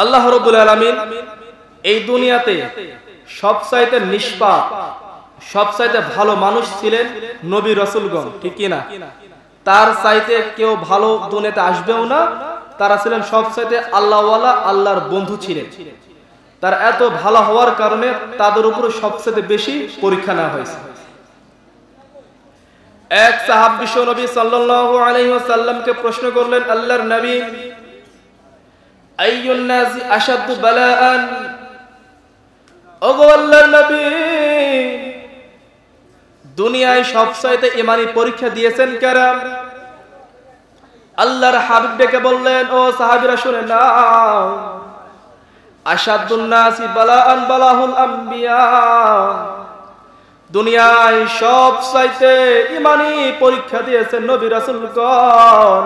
আল্লাহ রাব্বুল আলামিন এই দুনিয়াতে সবচাইতে নিষ্পাপ, সবচাইতে ভালো মানুষ ছিলেন নবী রাসূলগণ, ঠিক কি না? তার চাইতে কেউ ভালো দুনিয়াতে আসবেও না। তারা ছিলেন সবচাইতে আল্লাহওয়ালা, আল্লাহর বন্ধু ছিলেন। তার এত ভালো হওয়ার কারণে তাদের উপর সবচেয়ে বেশি পরীক্ষা নেওয়া হয়েছে। এক সাহাবী বিশ্ব নবী সাল্লাল্লাহু আলাইহি ওয়াসাল্লামকে প্রশ্ন করলেন, আল্লাহর নবী, আইয়ুন নাসি আশাদ্দু বালাআন, ওগো আল্লাহর নবী, দুনিয়ায় সবচাইতে ঈমানি পরীক্ষা দিয়েছেন কারা? আল্লাহর হাবিব ডেকে বললেন, ও সাহাবীরা শুনে নাও, আশাদ্দুন নাসি বালাআন বালাহুল আম্বিয়া, দুনিয়ায় সবচাইতে ঈমানি পরীক্ষা দিয়েছেন নবী রাসূলগণ।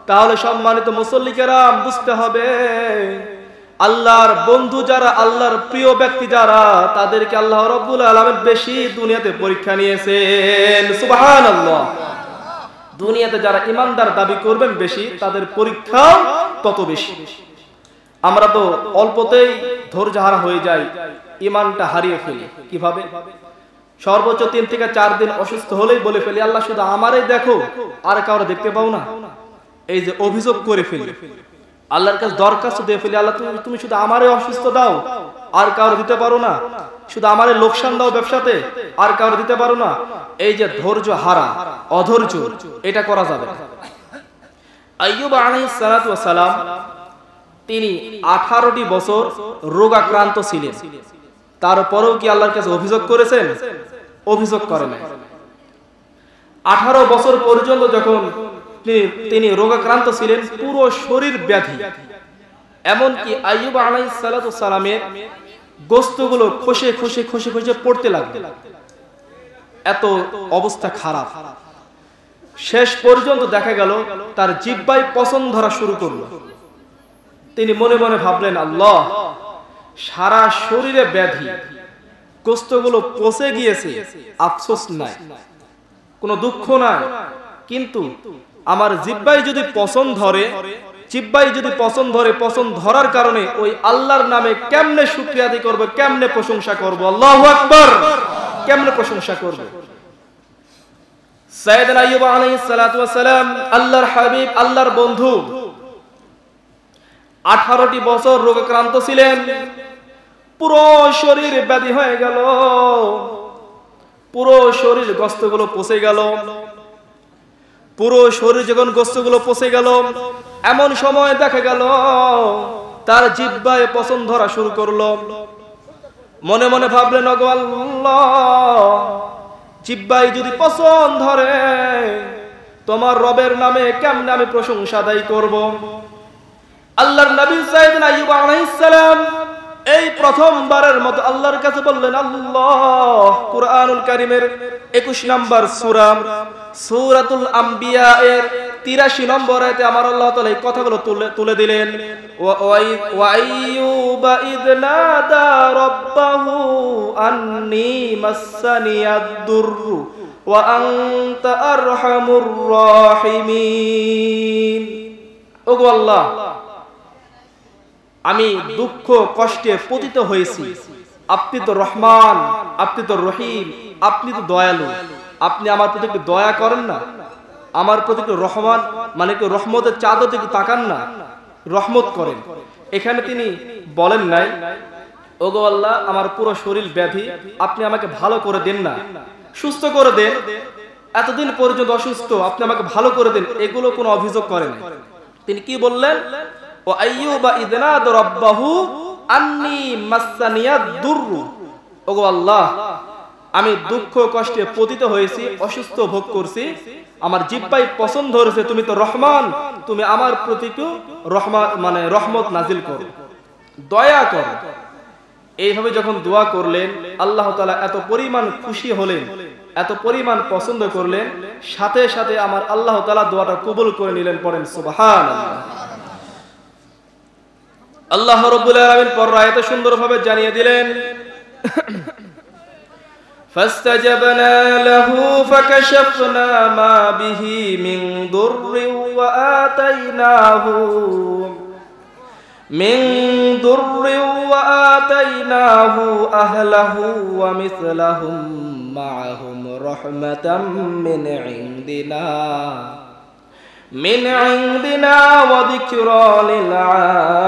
তাহলে সম্মানিত মুসল্লি কেরাম, বুঝতে হবে আল্লাহর বন্ধু যারা, আল্লাহর প্রিয় ব্যক্তি যারা, তাদেরকে আল্লাহ রাব্বুল আলামিন বেশি দুনিয়াতে পরীক্ষা নিয়েছেন। সুবহানাল্লাহ। দুনিয়াতে যারা ইমানদার দাবি করবেন বেশি, তাদের পরীক্ষা তত বেশি। আমরা তো অল্পতেই ধৈর্য হারা হয়ে যাই, ইমানটা হারিয়ে ফেলি। কিভাবে? সর্বোচ্চ 3 থেকে 4 দিন অসুস্থ হলেই বলে ফেলি, আল্লাহ শুধু আমারই দেখো, আর কাউরে দেখতে পাও না। এই যে অভিযোগ করে ফেলি, আল্লাহর কাছে দরখাস্ত দিয়ে ফেলি, আল্লাহ তুমি শুধু আমারই অসুস্থ দাও, আর কাউরে দিতে পারো না। শুধু আমারই লোকসান দাও ব্যবসাতে, আর কাউরে দিতে পারো না। এই যে ধৈর্য হারা, অধৈর্য, এটা করা যাবে না। আইয়ুব আলাইহিস সালাতু ওয়াস সালাম, তিনি 18টি বছর রোগাক্রান্ত ছিলেন। তারপরেও কি আল্লাহর কাছে অভিযোগ করেছেন? অভিযোগ করেন নাই। 18 বছর পর্যন্ত যখন তিনি রোগাক্রান্ত ছিলেন, পুরো শরীর ব্যাধি, এমনকি আইয়ুব আলাইহিস সালাতু ওয়াস সালামের গোশতগুলো খসে খসে খসে খসে পড়তে লাগলো। এত অবস্থা খারাপ। শেষ পর্যন্ত দেখা গেল তার জিহ্বায় পছন্দ ধরা শুরু করলো। তিনি মনে মনে ভাবলেন, আল্লাহ, সারা শরীরে ব্যাধি, গোশতগুলো পচে গিয়েছে, আফসোস নাই, কোনো দুঃখ নাই, কিন্তু আমার জিহ্বায় যদি পছন্দ ধরে, জিহ্বায় যদি পছন্দ ধরে, পছন্দ ধরার কারণে ওই আল্লাহর নামে কেমনে শুকরিয়া আদায় করব, কেমনে প্রশংসা করব, আল্লাহু আকবার, কেমনে প্রশংসা করব। সাইয়েদনা আইয়ুব আলাইহিস সালাতু ওয়াস সালাম, আল্লাহর হাবিব, আল্লাহর বন্ধু, 18টি বছর রোগাক্রান্ত ছিলেন। পুরো শরীর ব্যাধি হয়ে গেল, পুরো শরীর গোশতগুলো পচে গেল। পুরো শরীর যখন গোশতগুলো পচে গেল, এমন সময় দেখা গেল তার জিহ্বায় পছন্দ ধরা শুরু করলো। মনে মনে ভাবলেন, ওগো আল্লাহ, জিহ্বায় যদি পছন্দ ধরে, তোমার রবের নামে কেমনে আমি প্রশংসা আদায় করব। আল্লাহর নবী সাইয়েদনা আইয়ুব আলাইহিস সালাম এই প্রথমবারের মতো আল্লাহর কাছে বললেন, আল্লাহ, কুরআনুল কারীমের 21 নম্বর সূরা, সূরাতুল আম্বিয়া এর 83 নম্বর আয়াতে আমার আল্লাহ তাআলা এই কথাগুলো তুলে দিলেন। ওয়া আইয়ুবা ইয নাদা রাব্বাহু আন্নী মাসসানিয়াদ দুররু ওয়া আনতা আরহামুর রাহিমিন। ওগো আল্লাহ, আমি দুঃখ কষ্টে পতিত হয়েছি, আপনি তো রহমান, আপনি তো রহিম, আপনি তো দয়ালু, আপনি আমার প্রতি একটু দয়া করেন না, আমার প্রতি একটু রহমান মানে একটু রহমতের চাদর একটু তাকান না, রহমত করেন। এখানে তিনি বলেন নাই, ওগো আল্লাহ, আমার পুরো শরীর ব্যাধি, আপনি আমাকে ভালো করে দেন না, সুস্থ করে দেন, এতদিন পর্যন্ত অসুস্থ, আপনি আমাকে ভালো করে দেন, এগুলো কোনো অভিযোগ করেন। তিনি কি বললেন? ও আইয়ুবা ইয নাদা রাব্বাহু আন্নী মাসসানিয়াদ দুররু, ওগো আল্লাহ, আমি দুঃখ কষ্টে পতিত হয়েছি, অসুস্থ ভোগ করছি, আমার জিহ্বায় পছন্দ ধরেছে, তুমি তো রহমান, তুমি আমার প্রতি একটু মানে রহমত নাজিল করো, দয়া করো। এইভাবে যখন দোয়া করলেন, আল্লাহ তাআলা এত পরিমাণ খুশি হলেন, এত পরিমাণ পছন্দ করলেন, সাথে সাথে আমার আল্লাহ তাআলা দোয়াটা কবুল করে নিলেন। পড়েন সুবহানাল্লাহ। আল্লাহ রাব্বুল আলামিন পর আয়াতে সুন্দরভাবে জানিয়ে দিলেন, ফাস্তাজাবনা লাহু ফাকাশাফনা মা বিহি মিন দুররি ওয়া আতাইনাহু মিন দুররিন ওয়া আতাইনাহু আহলাহু ওয়া মিসলাহুম মাআহুম রাহমাতাম মিন ইনদিনা ওয়া যিকরা লিল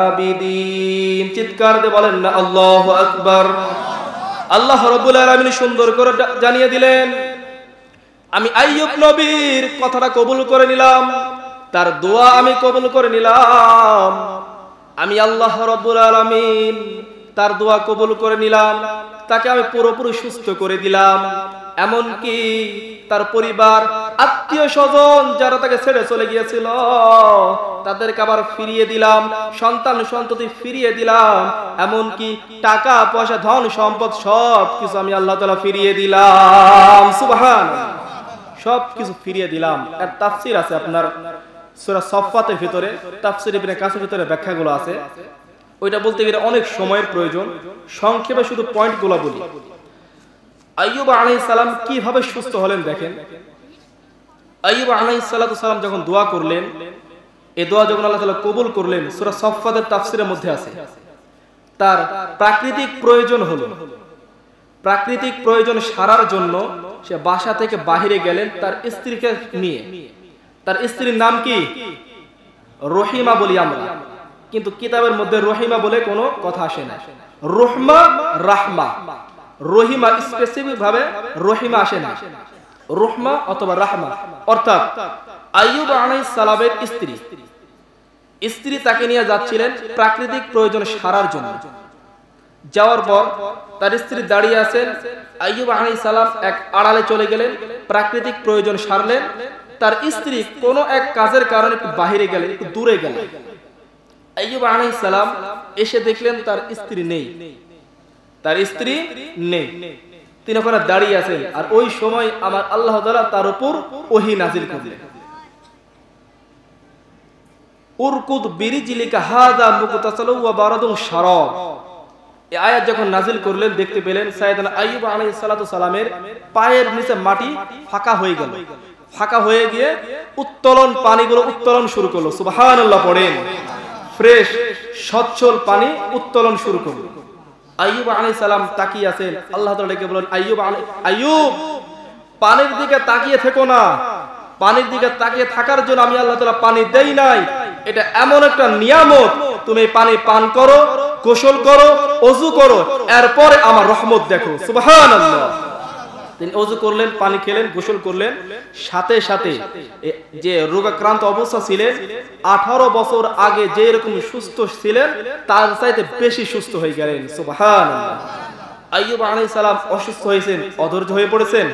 আবিদিন। চিৎকার দিয়ে বলেন না আল্লাহু আকবার। আল্লাহ রাব্বুল আলামিন সুন্দর করে জানিয়ে দিলেন, আমি আইয়ুব নবীর কথাটা কবুল করে নিলাম, তার দোয়া আমি কবুল করে নিলাম। আমি আল্লাহ রাব্বুল আলামিন তার দোয়া কবুল করে নিলাম, তাকে আমি পুরোপুরি সুস্থ করে দিলাম। এমনকি তার পরিবার, আত্মীয় স্বজন যারা তাকে ছেড়ে চলে গিয়েছিল তাদেরকে আবার ফিরিয়ে দিলাম, সন্তান সন্ততি ফিরিয়ে দিলাম। এমনকি টাকা পয়সা ধন সম্পদ সব কিছু আমি আল্লাহ তাআলা ফিরিয়ে দিলাম। সুবহানাল্লাহ, সব কিছু ফিরিয়ে দিলাম। এর তাফসীর আছে আপনার সূরা সাফফাতের ভিতরে, তাফসীর ইবনে কাসিরের ভিতরে ব্যাখ্যাগুলো আছে। ওইটা বলতে গেলে অনেক সময়ের প্রয়োজন, সংক্ষেপে শুধু পয়েন্টগুলো বলি। আইয়ুব আলাইহিস সালাম কিভাবে সুস্থ হলেন দেখেন। আইয়ুব আলাইহিস সালাম যখন দোয়া করলেন, এই দোয়া যখন আল্লাহ তাআলা কবুল করলেন, সূরা সাফফাতের তাফসীরের মধ্যে আছে তার প্রাকৃতিক প্রয়োজন হলো, প্রাকৃতিক প্রয়োজন সারার জন্য সে বাসা থেকে বাহিরে গেলেন তার স্ত্রীকে নিয়ে। তার স্ত্রীর নাম কি? রহিমা বলি আমরা, কিন্তু কিতাবের মধ্যে রহিমা বলে কোনো কথা আসে না। রহমা, রাহমা, রহিমা স্পেসিফিক ভাবে রহিমা আসে না, রহমা অথবা রাহমা। অর্থাৎ আইয়ুব আলাইহিস সালামের স্ত্রী তাকে নিয়ে যাচ্ছিলেন প্রাকৃতিক প্রয়োজন সারার জন্য। যাওয়ার পর তার স্ত্রী দাঁড়িয়ে আছেন, আইয়ুব আলাইহিস সালাম এক আড়ালে চলে গেলেন, প্রাকৃতিক প্রয়োজন সারলেন। তার স্ত্রী কোনো এক কাজের কারণে একটু বাহিরে গেলেন, একটু দূরে গেলেন। আইয়ুব আলাইহিস সালাম এসে দেখলেন তার স্ত্রী নেই, তার স্ত্রী নেই। তিনি ওখানে দাঁড়িয়ে আছেন, আর ওই সময় আমার আল্লাহ তাআলা তার উপর ওহী নাযিল করলেন। উরকুদ বিরিজলিকা হাযা মুগতাসালু ওয়া বারাদুন শারাব। এই আয়াত যখন নাযিল করলেন, দেখতে পেলেন সাইয়েদনা আইয়ুব আলাইহিস সালাতু সালামের পায়ের নিচে মাটি ফাঁকা হয়ে গেল। ফাঁকা হয়ে গিয়ে উত্তোলন পানিগুলো উত্তোলন শুরু করলো। সুবহানাল্লাহ পড়েন। ফ্রেশ সচ্ছল পানি উত্তোলন শুরু করলো। আইয়ুব আলাইহিস সালাম তাকিয়ে আছেন। আল্লাহ তাআলা ডেকে বলেন, আইয়ুব পানির দিকে তাকিয়ে থেকো না। পানির দিকে তাকিয়ে থাকার জন্য আমি আল্লাহ তাআলা পানি দেই নাই। এটা এমন একটা নিয়ামত, তুমি পানি পান করো, গোসল করো, ওযু করো, এরপরে আমার রহমত দেখো। সুবহানাল্লাহ। তিনি ওযু করলেন, পানি খেলেন, গোসল করলেন, সাথে সাথে যে রোগাক্রান্ত অবস্থা ছিলেন, 18 বছর আগে যে এরকম সুস্থ ছিলেন তার চাইতে বেশি সুস্থ হয়ে গেলেন। সুবহানাল্লাহ। আইয়ুব আলাইহিস সালাম অসুস্থ হয়েছেন, অধৈর্য হয়ে পড়েছেন,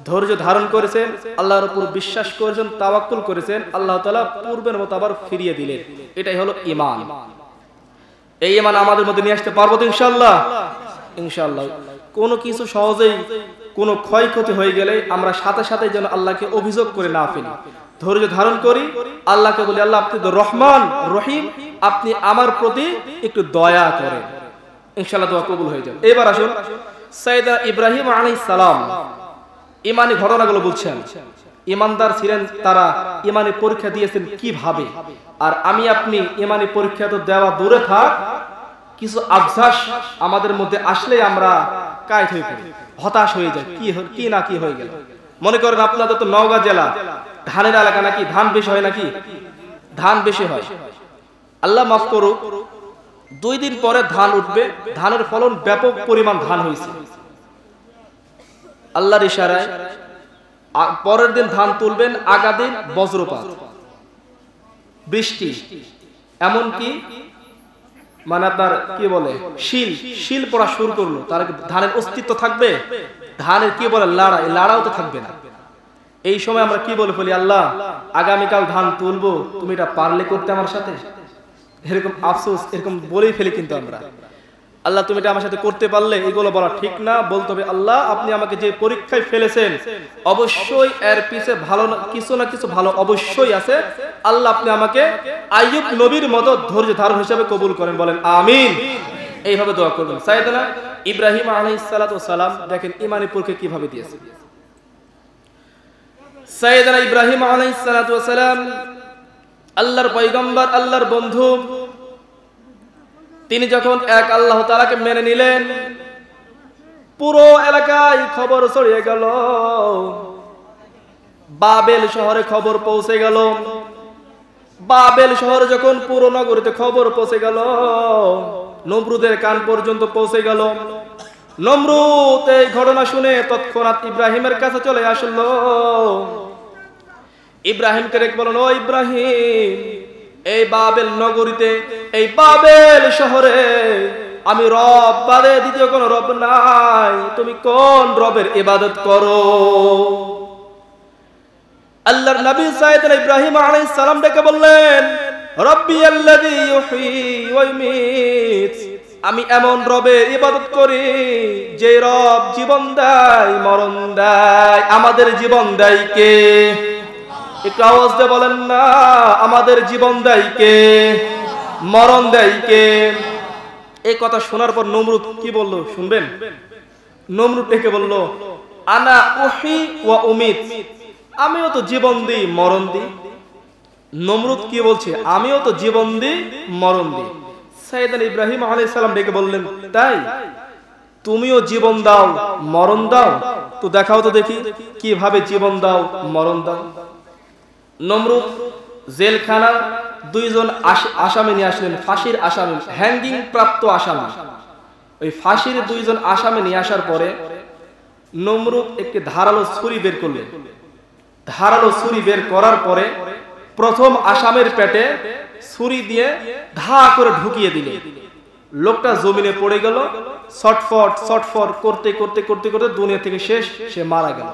ধৈর্য ধারণ করেছেন, আল্লাহর উপর বিশ্বাস করেছেন, তাওয়াক্কুল করেছেন। আল্লাহ তাআলা পূর্বের মতো আবার ফিরিয়ে দিলেন। এটাই হলো ঈমান। এই ঈমান আমাদের মধ্যে নিয়ে আসতে পারবো তো ইনশাআল্লাহ? ইনশাআল্লাহ। কোনো কিছু সহজেই কোনো ক্ষয়ক্ষতি হয়ে গেলে আমরা সাথে সাথে যেন আল্লাহকে অভিযোগ করে না ফেলি, ধৈর্য ধারণ করি, আল্লাহকে বলি, আল্লাহ আপনি তো রহমান রহিম, আপনি আমার প্রতি একটু দয়া করেন। ইনশাআল্লাহ দোয়া কবুল হয়ে যাবে। এবার আসুন সাইয়েদনা ইব্রাহিম আলাইহিস সালাম ঈমানি ঘটনাগুলো বলছেন। ঈমানদার ছিলেন তারা, ঈমানি পরীক্ষা দিয়েছেন কিভাবে। আর আমি আপনি ঈমানি পরীক্ষা তো দেওয়া দূরে থাক, কিছু আফসাস আমাদের মধ্যে আসলে আমরা কায়েত হয়ে পড়ি, হতাশ হয়ে যায়, কি না কি হয়ে গেল। মনে করেন আপনাদের তো নওগাঁ জেলা, ধানের এলাকা নাকি, ধান বেশি হয় নাকি? ধান বেশি হয়। আল্লাহ মাফ করুক, 2 দিন পরে ধান উঠবে, ধানের ফলন ব্যাপক পরিমাণ ধান হয়েছে। আল্লাহর ইশারায় পরের দিন ধান তুলবেন, আগা দিন বজ্রপাত, বৃষ্টি, এমনকি মানে আপনার কি বলে শিল পড়া শুরু করলো। তার ধানের অস্তিত্ব থাকবে? ধানের কি বলে লাড়াও তো থাকবে না। এই সময় আমরা কি বলে ফেলি, আল্লাহ আগামীকাল ধান তুলবো, তুমি এটা পারলে করতে আমার সাথে, এরকম আফসোস এরকম বলেই ফেলি। কিন্তু আমরা, আল্লাহ তুমি এটা আমার সাথে করতে পারলে, এগুলো বলা ঠিক না। বলতে হবে, আল্লাহ আপনি আমাকে যে পরীক্ষায় ফেলেছেন অবশ্যই এর পিছে ভালো কিছু না কিছু ভালো অবশ্যই আছে। আল্লাহ আপনি আমাকে আইয়ুব নবীর মতো ধৈর্য ধারণ হিসেবে কবুল করেন, বলেন আমিন। এইভাবে দোয়া করবেন। সাইয়েদনা ইব্রাহিম আলাইহিস সালাতু সালাম দেখেন ঈমানি পরীক্ষা কিভাবে দিয়েছে। সাইয়েদনা ইব্রাহিম আলাইহিস সালাতু সালাম আল্লাহর পয়গম্বর, আল্লাহর বন্ধু, তিনি যখন এক আল্লাহ তাআলাকে মেনে নিলেন, পুরো এলাকায় খবর ছড়িয়ে গেল, বাবেল শহরে খবর পৌঁছে গেল। বাবেল শহরে যখন পুরো নগরীতে খবর পৌঁছে গেল, নমরুদের কান পর্যন্ত পৌঁছে গেল। নমরুদ এই ঘটনা শুনে তৎক্ষণাৎ ইব্রাহিমের কাছে চলে আসলো। ইব্রাহিমকে রেখে বলল, ও ইব্রাহিম, এই বাবেল নগরীতে, এই বাবেল শহরে আমি রব বাদে দ্বিতীয় কোন রব নাই, তুমি কোন রবের ইবাদত করো? আল্লাহর নবী সাইয়েদনা ইব্রাহিম আলাইহিস সালাম ডেকে বললেন, রব্বি আল্লাযী ইউহয়ী ওয়া ইউমীত, আমি এমন রবের ইবাদত করি যে রব জীবন দেয় মরণ দেয়। আমাদের জীবন দেয় কে? একটু আওয়াজ দিয়ে বলেন না, আমাদের জীবন দেয় কে? মরণ দেয় কে? এই কথা শোনার পর নমরুদ কি বলল শুনবেন? নমরুদ ডেকে বলল, আনা উহয়ী ওয়া উমীত, আমিও তো জীবন দিই মরণ দিই। নমরুদ কি বলছে? আমিও তো জীবন দিই মরণ দিই। সাইয়েদনা ইব্রাহিম আলাইহিস সালাম ডেকে বললেন, তাই তুমিও জীবন দাও মরণ দাও? তো দেখাও তো দেখি কিভাবে জীবন দাও মরণ দাও। নমরুদ জেলখানা দুইজন আসামি নিয়ে আসলেন, ফাঁসির আসামি, হ্যাঙ্গিং প্রাপ্ত আসামি। ওই ফাঁসির দুইজন আসামি নিয়ে আসার পরে নমরুদ একটি ধারালো ছুরি বের করলেন। ধারালো ছুরি বের করার পরে প্রথম আসামের পেটে ছুরি দিয়ে ধা করে ঢুকিয়ে দিলে লোকটা জমিনে পড়ে গেল। ছটফট ছটফট করতে করতে করতে করতে দুনিয়া থেকে শেষ, সে মারা গেল।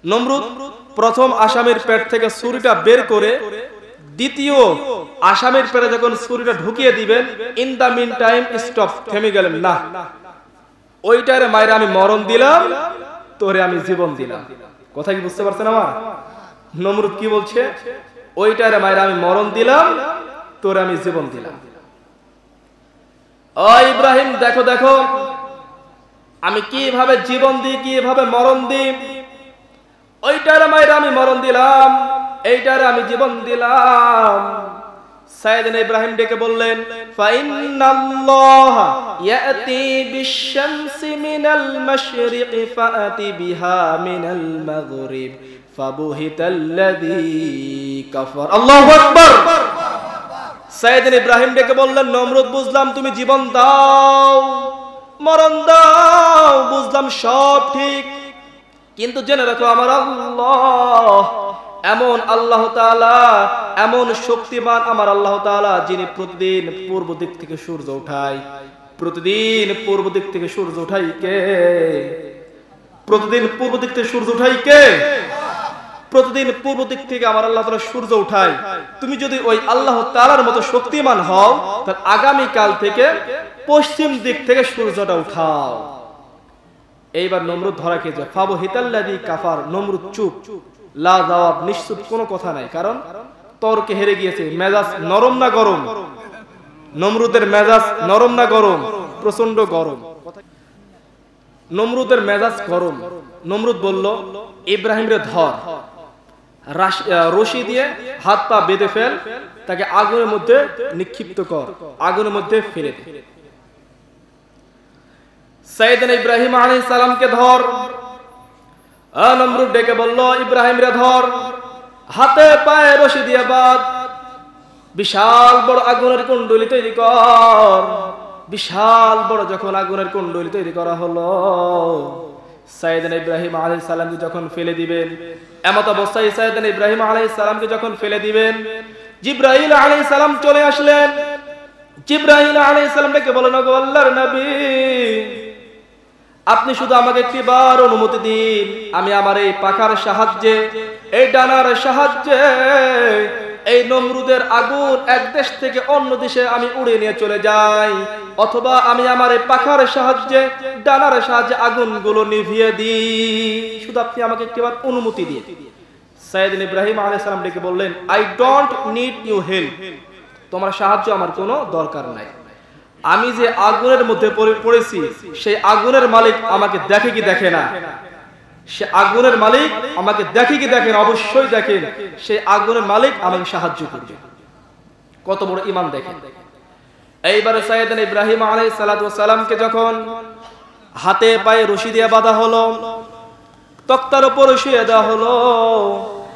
নমরুদ প্রথম আসামের পেট থেকে ছুরিটা বের করে দ্বিতীয় আসামের পেটে যখন ছুরিটা ঢুকিয়ে দিবেন, in the meantime stop, থেমে গেলেন, না ওইটারে মাইরে আমি মরণ দিলাম, তোরে আমি জীবন দিলাম। কথা কি বুঝতে পারছেন আমার? নমরুদ কি বলছে? ওইটারে মাইরে আমি মরণ দিলাম, তোরে আমি জীবন দিলাম। ও ইব্রাহিম, দেখো দেখো আমি কিভাবে জীবন দিই, কিভাবে মরণ দিই। ওইটারে মাইরে আমি মরণ দিলাম, এইটারে আমি জীবন দিলাম। সাইয়েদনা ইব্রাহিম ডেকে বললেন, ফাইন্নাল্লাহা ইয়াতি বিশ-শামসি মিনাল মাশরিকি ফাআতি বিহা মিনাল মাগরিব ফাবুহিতাল্লাযী কাফার। আল্লাহু আকবার। সাইয়েদনা ইব্রাহিম ডেকে বললেন, নমরুদ বুঝলাম তুমি জীবন দাও মরণ দাও, বুঝলাম সব ঠিক, কিন্তু জেনে রাখো আমার আল্লাহ এমন আল্লাহ তাআলা, এমন শক্তিমান আমার আল্লাহ তাআলা, যিনি প্রতিদিন পূর্ব দিক থেকে সূর্য উঠায়। প্রতিদিন পূর্ব দিক থেকে সূর্য উঠাই কে? প্রতিদিন পূর্ব দিক থেকে সূর্য উঠাই কে? প্রতিদিন পূর্ব দিক থেকে আমার আল্লাহ তাআলা সূর্য উঠায়। তুমি যদি ওই আল্লাহ তাআলার মতো শক্তিমান হও, তাহলে আগামী কাল থেকে পশ্চিম দিক থেকে সূর্যটা উঠাও। এইবার নমরুদ ধরা খেয়েছে, ফাবুহিতাল্লাযী কাফার। নমরুদ চুপ, লা জবাব, নিশ্চুপ, কোনো কথা নাই, কারণ তর্কে হেরে গিয়েছে। মেজাজ নরম না গরম? নমরুদের মেজাজ নরম না গরম? প্রচন্ড গরম। নমরুদের মেজাজ গরম। নমরুদ বলল, ইব্রাহিমরে ধর, রশি দিয়ে হাত পা বেঁধে ফেল, তাকে আগুনের মধ্যে নিক্ষিপ্ত কর, আগুনের মধ্যে ফেলে দে। সাইয়েদনা ইব্রাহিম আলাইহিস সালামকে ধর। নমরুদ ডেকে বলল, ইব্রাহিম রে ধর, হাতে পায়ে রশি দিয়ে বাঁধ, বিশাল বড় আগুনের কুণ্ডলী তৈরি কর। বিশাল বড় যখন আগুনের কুণ্ডলী তৈরি করা হলো, সাইয়েদনা ইব্রাহিম আলাইহিস সালামকে যখন ফেলে দিবেন, এমত অবস্থায় সাইয়েদনা ইব্রাহিম আলাইহিস সালামকে যখন ফেলে দিবেন, জিবরাইল আলাইহিস সালাম চলে আসলেন। জিবরাইল আলাইহিস সালাম ডেকে বলেন, ওগো আল্লাহর নবী, আপনি শুধু আমাকে একটিবার অনুমতি দিন, আমি আমার এই পাখার সাহায্যে, এই ডানার সাহায্যে এই নমরুদের আগুন এক দেশ থেকে অন্য দেশে আমি উড়িয়ে নিয়ে চলে যাই, অথবা আমি আমার এই পাখার সাহায্যে, ডানার সাহায্যে আগুনগুলো নিভিয়ে দিই, শুধু আপনি আমাকে একটিবার অনুমতি দিন। সাইয়েদনা ইব্রাহিম আলাইহিস সালাম ডেকে বললেন, I don't need you help, তোমার সাহায্য আমার কোনো দরকার নাই। আমি যে আগুনের মধ্যে পড়েছি, সেই আগুনের মালিক আমাকে দেখে কি দেখে না? সে আগুনের মালিক আমাকে দেখে কি দেখেন? অবশ্যই দেখেন। সেই আগুনের মালিক আমাকে সাহায্য করবে। কত বড় ঈমান দেখেন। এইবার সাইয়েদনা ইব্রাহিম আলাইহিস সালাতু ওয়াস সালামকে যখন হাতে পায়ে রশি দিয়ে বাঁধা হলো, তক্তার উপর শুয়ে দেওয়া হলো,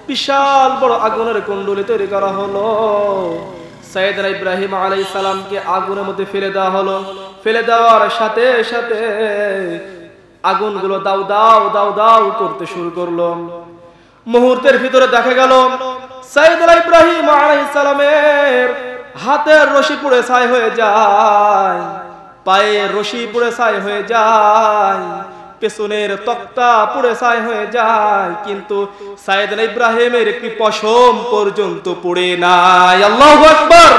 বিশাল বড় আগুনের কুণ্ডলী তৈরি করা হলো, সাইয়েদনা ইব্রাহিম আলাইহিস সালামকে আগুনের মধ্যে ফেলে দেওয়া হলো। ফেলে দেওয়ার সাথে সাথে আগুনগুলো দাউ দাউ দাউ দাউ করতে শুরু করলো। মুহূর্তের ভিতরে দেখা গেল সাইয়েদনা ইব্রাহিম আলাইহিস সালামের হাতের রশি পুড়ে ছাই হয়ে যায়, পায়ের রশি পুড়ে ছাই হয়ে যায়, পেছনের তক্তা পুড়ে ছাই হয়ে যায়, কিন্তু সাইয়েদনা ইব্রাহিমের একটি পশম পর্যন্ত পুড়ে নাই। আল্লাহু আকবার।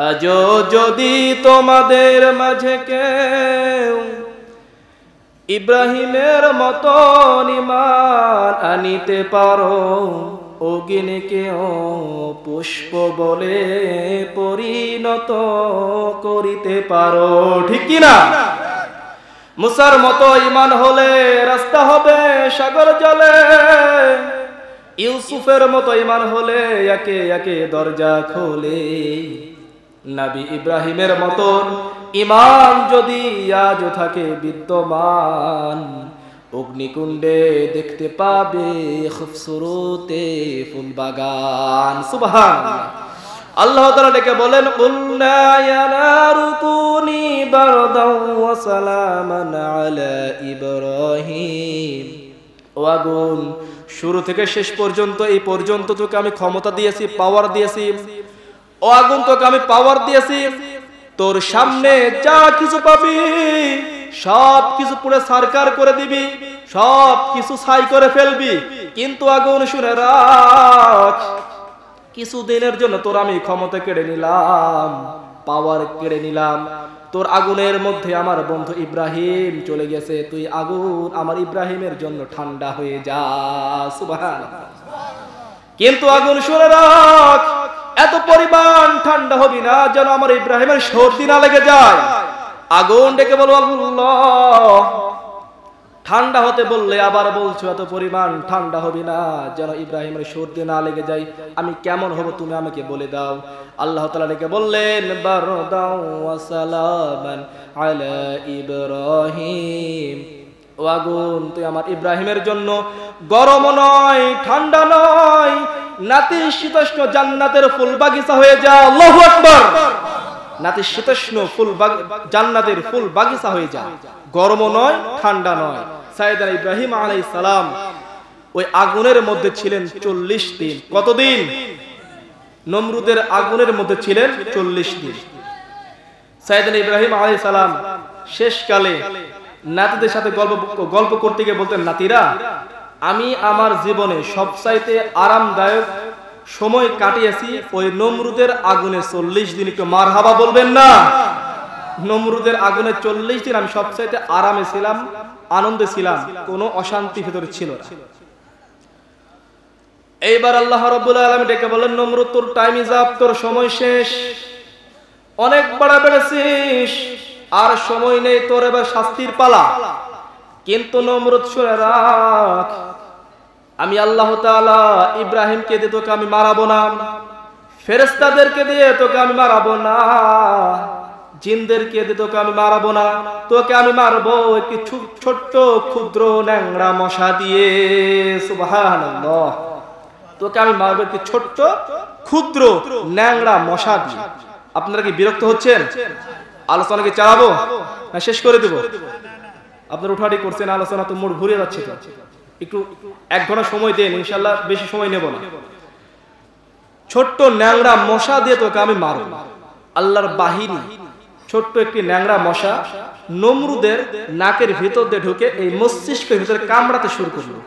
আজও যদি তোমাদের মাঝে কেউ ইব্রাহিমের মতন ঈমান আনিতে পারো, অগ্নিকেও পুষ্প বলে পরিণত করিতে পারো, ঠিক কি না? মুসার মতো ঈমান হলে রাস্তা হবে সাগর জলে, ইউসুফের মতো ঈমান হলে একে একে দরজা খোলে, নবী ইব্রাহিমের মতন ঈমান যদি আজ থাকে বিদ্যমান, অগ্নিকুণ্ডে দেখতে পাবে খুবসুরতে ফুল বাগান। সুবহানাল্লাহ। আল্লাহ তাআলা ডেকে বলেন, কুলনা ইয়া নারু কুনি বারদাও ওয়া সালামান আলা ইব্রাহিম। ও আগুন, শুরু থেকে শেষ পর্যন্ত এই পর্যন্ত তোকে আমি ক্ষমতা দিয়েছি, পাওয়ার দিয়েছি। ও আগুন, তোকে আমি পাওয়ার দিয়েছি, তোর সামনে যা কিছু পাবি সব কিছু পুরো সারকার করে দিবি, সব কিছু ছাই করে ফেলবি, কিন্তু আগুন শুনে রাখ, কিছু দিনের জন্য তোর আমি ক্ষমতা কেড়ে নিলাম, পাওয়ার কেড়ে নিলাম। তোর আগুনের মধ্যে আমার বন্ধু ইব্রাহিম চলে গেছে, তুই আগুন আমার ইব্রাহিমের জন্য ঠান্ডা হয়ে যা। সুবহানাল্লাহ। কিন্তু আগুন শুনে রাখ, এত পরিমাণ ঠান্ডা হবি না যেন আমার ইব্রাহিমের সর্দি না লেগে যায়। আগুন ডেকে বলো, আল্লাহ, ঠান্ডা হতে বললে আবার বলছো এত পরিমাণ ঠান্ডা হবি না যেন ইব্রাহিমের সর্দি না লেগে যায়। আমি কেমন হব তুমি আমাকে বলে দাও। আল্লাহ তাআলা ডেকে বললেন, বারদাও ওয়া সালামান আলা ইব্রাহিম। ও আগুন, তুই আমার ইব্রাহিমের জন্য গরম নয়, ঠান্ডা নয়, নাতিশীতোষ্ণ জান্নাতের ফুল বাগিচা হয়ে যা। আল্লাহু আকবার। নাতিশীতোষ্ণ ফুল জান্নাতের ফুল বাগিচা হয়ে যা, গরম নয়, ঠান্ডা নয়। সাইয়েদনা ইব্রাহিম আলাইহিস সালাম ওই আগুনের মধ্যে ছিলেন 40 দিন। কতদিন? নমরুদের আগুনের মধ্যে ছিলেন 40 দিন। সাইয়েদনা ইব্রাহিম আলাইহিস সালাম শেষকালে নাতিদের সাথে গল্প করতে গিয়ে বলতেন, নাতিরা, আমি আমার জীবনে সবচাইতে আরামদায়ক সময় কাটিয়েছি ওই নমরুদের আগুনে 40 দিন। একটু মারহাবা বলবেন না? নমরুদের আগুনে 40 দিন আমি সবচাইতে আরামে ছিলাম, আনন্দে ছিলাম, কোনো অশান্তি ভিতরে ছিল না। এইবার আল্লাহ রাব্বুল আলামিন ডেকে বলেন, নমরুদ, তোর টাইম ইজ আপ, তোর সময় শেষ, অনেক বড় বেড়েছিস, আর সময় নেই, তোর এবার শাস্তির পালা। কিন্তু নমরুদ শুনে রাখ, আমি আল্লাহ তাআলা ইব্রাহিমকে দিয়ে তোকে আমি মারাবো না, ফেরেশতাদেরকে দিয়ে তোকে আমি মারাবো না, জিনদেরকে দিয়ে তোকে আমি মারাবো না, তোকে আমি মারবো একটি ছোট্ট ক্ষুদ্র ন্যাংরা মশা দিয়ে। সুবহানাল্লাহ। তোকে আমি মারবো একটি ছোট্ট ক্ষুদ্র ন্যাংরা মশা দিয়ে। আপনারা কি বিরক্ত হচ্ছেন? আলোচনা কি চালাবো না শেষ করে দেব? আপনারা উঠাটি করছেন, আলোচনা তো মোড় ঘুরে যাচ্ছে, তো একটু 1 ঘন্টা সময় দেন, ইনশাআল্লাহ বেশি সময় নেব না। ছোট্ট ন্যাংরা মশা দিয়ে তোকে আমি মারব। আল্লাহর বাহিনী ছোট্ট একটি ন্যাংরা মশা নমরুদের নাকের ভিতর দিয়ে ঢুকে এই মস্তিষ্কের ভিতরে কামড়াতে শুরু করলো।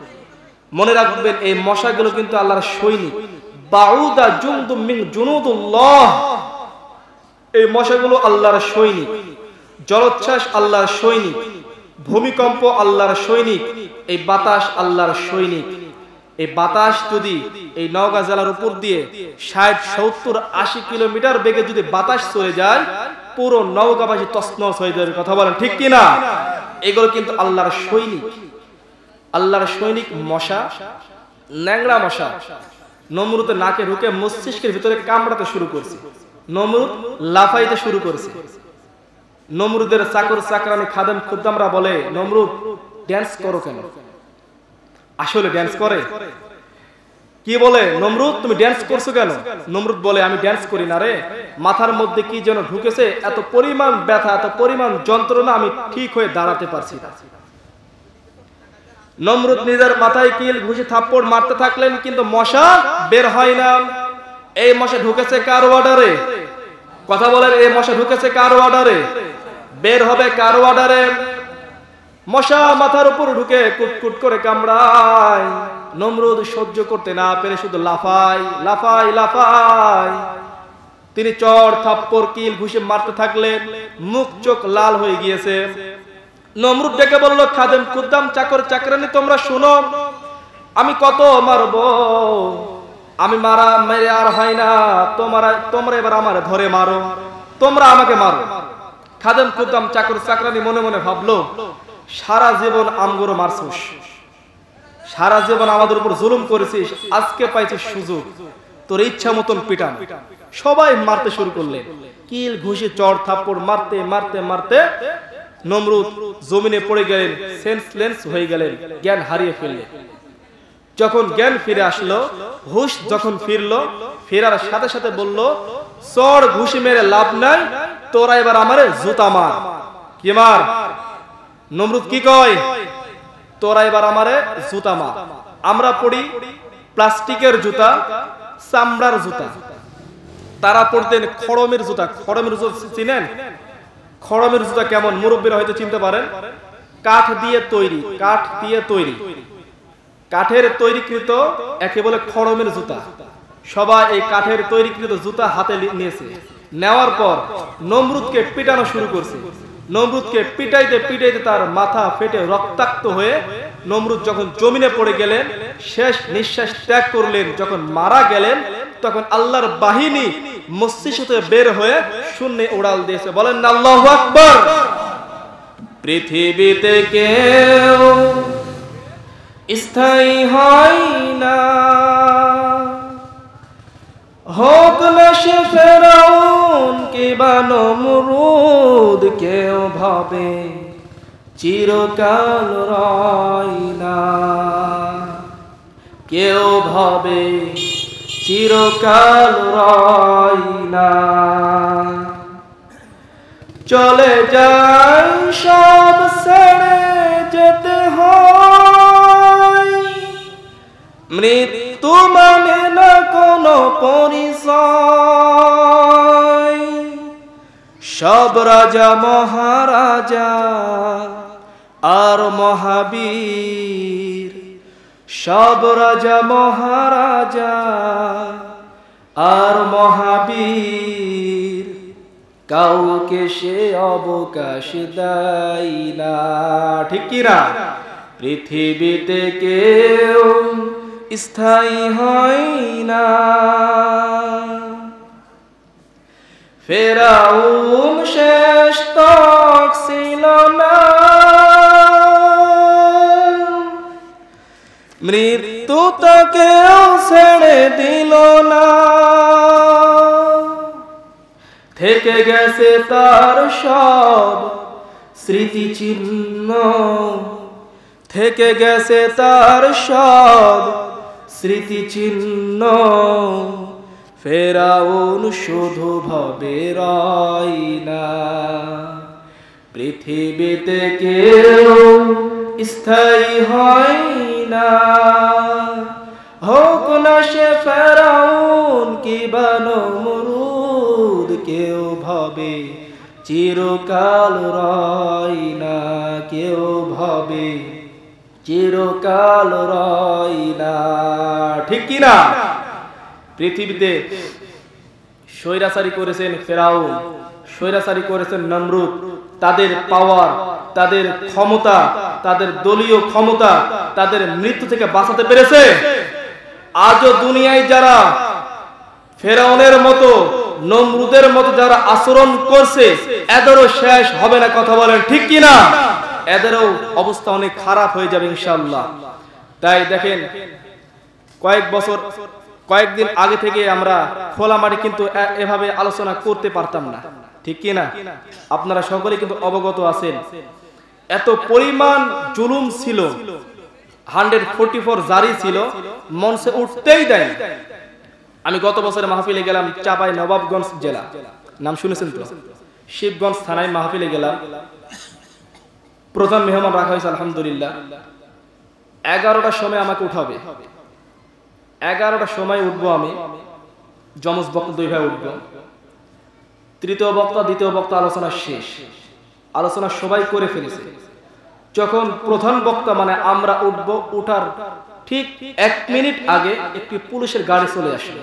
মনে রাখবেন, এই মশাগুলো কিন্তু আল্লাহর সৈনিক। বাউদা জুনদুম মিন জুনুদুল্লাহ। এই মশাগুলো আল্লাহর সৈনিক। জলোচ্ছ্বাস আল্লাহর সৈনিক, ভূমিকম্প আল্লাহর সৈনিক, এই বাতাস আল্লাহর সৈনিক। এই বাতাস যদি এই নওগাঁ জেলার উপর দিয়ে 60, 70, 80 কিলোমিটার বেগে যদি বাতাস চলে যায়, পুরো নওগাঁবাসী তছনছ হয়ে যাবে। কথা বলেন ঠিক কি না? এগুলো কিন্তু আল্লাহর সৈনিক। আল্লাহর সৈনিক মশা, ন্যাংরা মশা নমরুদের নাকে ঢুকে মস্তিষ্কের ভিতরে কামড়াতে শুরু করছে। নমরুদ লাফাইতে শুরু করেছে। নমরুদের চাকর চাকরানি খাদেম খুদ্দামরা বলে, নমরুদ ড্যান্স করো কেন? আসলে ড্যান্স করে কি বলে, নমরুদ তুমি ড্যান্স করছো কেন? নমরুদ বলে, আমি ড্যান্স করি না রে, মাথার মধ্যে কি যেন ঢুকেছে, এত পরিমাণ ব্যথা, এত পরিমাণ যন্ত্রণা, আমি ঠিক হয়ে দাঁড়াতে পারছি না। নমরুদ নিজের মাথায় কিল ঘুষি থাপ্পড় মারতে থাকলেন, কিন্তু মশা বের হয় না। এই মশা ঢুকেছে কার অর্ডারে? কথা বলেন, এই মশা ঢুকেছে কার অর্ডারে? বের হবে কার অর্ডারে? মশা মাথার উপর ঢুকে কুটকুট করে কামড়ায়। নমরুদ সহ্য করতে না পেরে শুধু লাফায় লাফায় লাফায়। তিনি চড় থাপ্পড় কিল ঘুষি মারতে থাকলেন, মুখ চোখ লাল হয়ে গিয়েছে। নমরুদ ডেকে বলল, খাদেম খুদ্দাম চাকর চাকরানি তোমরা শুনো, আমি কত মারবো, আমি মারা মেরে আর হয় না, তোমরা এবার আমার ধরে মারো, তোমরা আমাকে মারো। খাদেম খুদ্দাম চাকর চাকরানি মনে মনে ভাবলো, সারা জীবন আমগুলো মারছিস, সারা জীবন আমাদের উপর জুলুম করেছিস, আজকে পাইছিস সুযোগ, তোর ইচ্ছা মতন পিটান। সবাই মারতে শুরু করলেন, কিল ঘুষি চড় থাপ্পড় মারতে মারতে মারতে নমরুদ জমিনে পড়ে গেলেন, সেন্সলেস হয়ে গেলেন, জ্ঞান হারিয়ে ফেললেন। যখন জ্ঞান ফিরে আসলো, হুশ যখন ফিরলো, ফেরার সাথে সাথে বলল, চড় ঘুষি মেরে লাভ নাই, তোরা এবার আমারে জুতা মার। কি মার? নমরুদ কি কয়, তোরা এবার আমারে জুতা মার। আমরা পড়ি প্লাস্টিকের জুতা, চামড়ার জুতা, তারা পড়তেন খড়মের জুতা। খড়মের জুতা চিনেন? খড়মের জুতা কেমন মুরব্বীরা হয়তো চিনতে পারেন। কাঠ দিয়ে তৈরি, কাঠ দিয়ে তৈরি, কাঠের তৈরিকৃত একে বলে খড়মের জুতা। সবাই এই কাঠের তৈরিকৃত জুতা হাতে নিয়েছে। নেওয়ার পর নমরুদকে পিটানো শুরু করছে। নমরুদকে পিটাইতে পিটাইতে তার মাথা ফেটে রক্তাক্ত হয়ে নমরুদ যখন জমিনে পড়ে গেলেন, শেষ নিঃশ্বাস ত্যাগ করলেন, যখন মারা গেলেন, তখন আল্লাহর বাহিনী মস্তিষ্ক থেকে বের হয়ে শূন্যে উড়াল দিয়েছে। বলেন না আল্লাহু আকবার। পৃথিবীতে কেউ স্থায়ী হয় না, হোক না সে ফেরাউন কিবা নমরুদ, কেউ ভাবে চিরকাল রয় না, কেউ ভাবে চিরকাল রয় না। চলে যায় সব ছেড়ে যেতে হয়, মৃত্যু মানে না কোনো পরিচয়। সব রাজা মহারাজা আর মহাবীর, সব রাজা মহারাজা আর মহাবীর, কাউকে সে অবকাশ দেয় না। ঠিক কি না? পৃথিবীতে কেউ স্থায়ী হয় না। ফেরাউন শেষ তক ছিল না, মৃত্যু তাকেও ছেড়ে দিল না। থেকে গেছে তার সব স্মৃতিচিহ্ন, থেকে গেছে তার সব স্মৃতিচিহ্ন। ফেরাউন শুধু ভাবে রয় না, পৃথিবীতে কেউ স্থায়ী হয় না, হোক না সে ফেরাউন কিবা নমরুদ, কেউ ভাবে চিরকাল রয় না, কেউ ভাবে চিরকাল রয় না। ঠিক কি না? পৃথিবীতে স্বৈরাচারী করেছেন ফেরাউন, স্বৈরাচারী করেছেন নমরুদ। তাদের পাওয়ার, তাদের ক্ষমতা, তাদের দলীয় ক্ষমতা তাদের মৃত্যু থেকে বাঁচাতে পেরেছে। আজও দুনিয়ায় যারা ফেরাউনের মতো, নমরুদের মতো যারা আচরণ করছে, এদেরও শেষ হবে না। কথা বলেন ঠিক কি না? এদেরও অবস্থা অনেক খারাপ হয়ে যাবে ইনশাআল্লাহ। তাই দেখেন, কয়েকদিন আগে থেকে আমরা খোলা মাঠে কিন্তু এভাবে আলোচনা করতে পারতাম না, ঠিক কি না? আপনারা সকলে কিন্তু অবগত আছেন। এত পরিমাণ জুলুম ছিল, 144 জারি ছিল, মঞ্চে উঠতেই দেয়। আমি গত বছরে মাহফিলে গেলাম চাঁপাই নবাবগঞ্জ জেলা, নাম শুনেছেন তো? শিবগঞ্জ থানায় মাহফিলে গেলাম। প্রধান মেহমান রাখা হয়েছে আলহামদুলিল্লাহ। 11টার সময় আমাকে উঠাবে, 11টার সময় উঠবো আমি। যমজ বক্তা 2 ভাই উঠবো, তৃতীয় বক্তা দ্বিতীয় বক্তা আলোচনা শেষ, আলোচনা সবাই করে ফেলেছে। যখন প্রধান বক্তা মানে আমরা উঠবো, উঠার ঠিক 1 মিনিট আগে একটি পুলিশের গাড়ি চলে আসলো।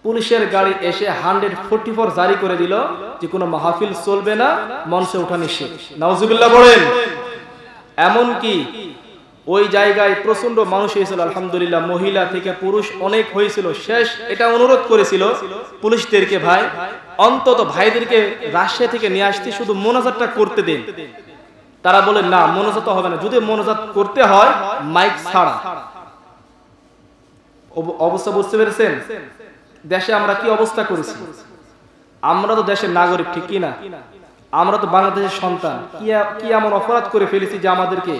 পুলিশের গাড়ি এসে 144 জারি করে দিল যে কোনো মাহফিল চলবে না, মঞ্চে ওঠা নিষেধ। নাউজুবিল্লাহ বলেন। এমন কি ওই জায়গায় প্রচন্ড মানুষ হয়েছিল আলহামদুলিল্লাহ, মহিলা থেকে পুরুষ অনেক হয়েছিল। শেষ এটা অনুরোধ করেছিল পুলিশদেরকে, ভাই অন্তত ভাইদেরকে রাজশাহী থেকে নিয়ে আসতে শুধু মোনাজাতটা করতে দিন। তারা বলে না, মোনাজাত হবে না, যদি মোনাজাত করতে হয় মাইক ছাড়া। অবস্থা বুঝতে পেরেছেন? দেশে আমরা কি অবস্থা করেছি? আমরা তো দেশের নাগরিক, ঠিক কি না? আমরা তো বাংলাদেশের সন্তান। কি এমন অপরাধ করে ফেলেছি যে আমাদেরকে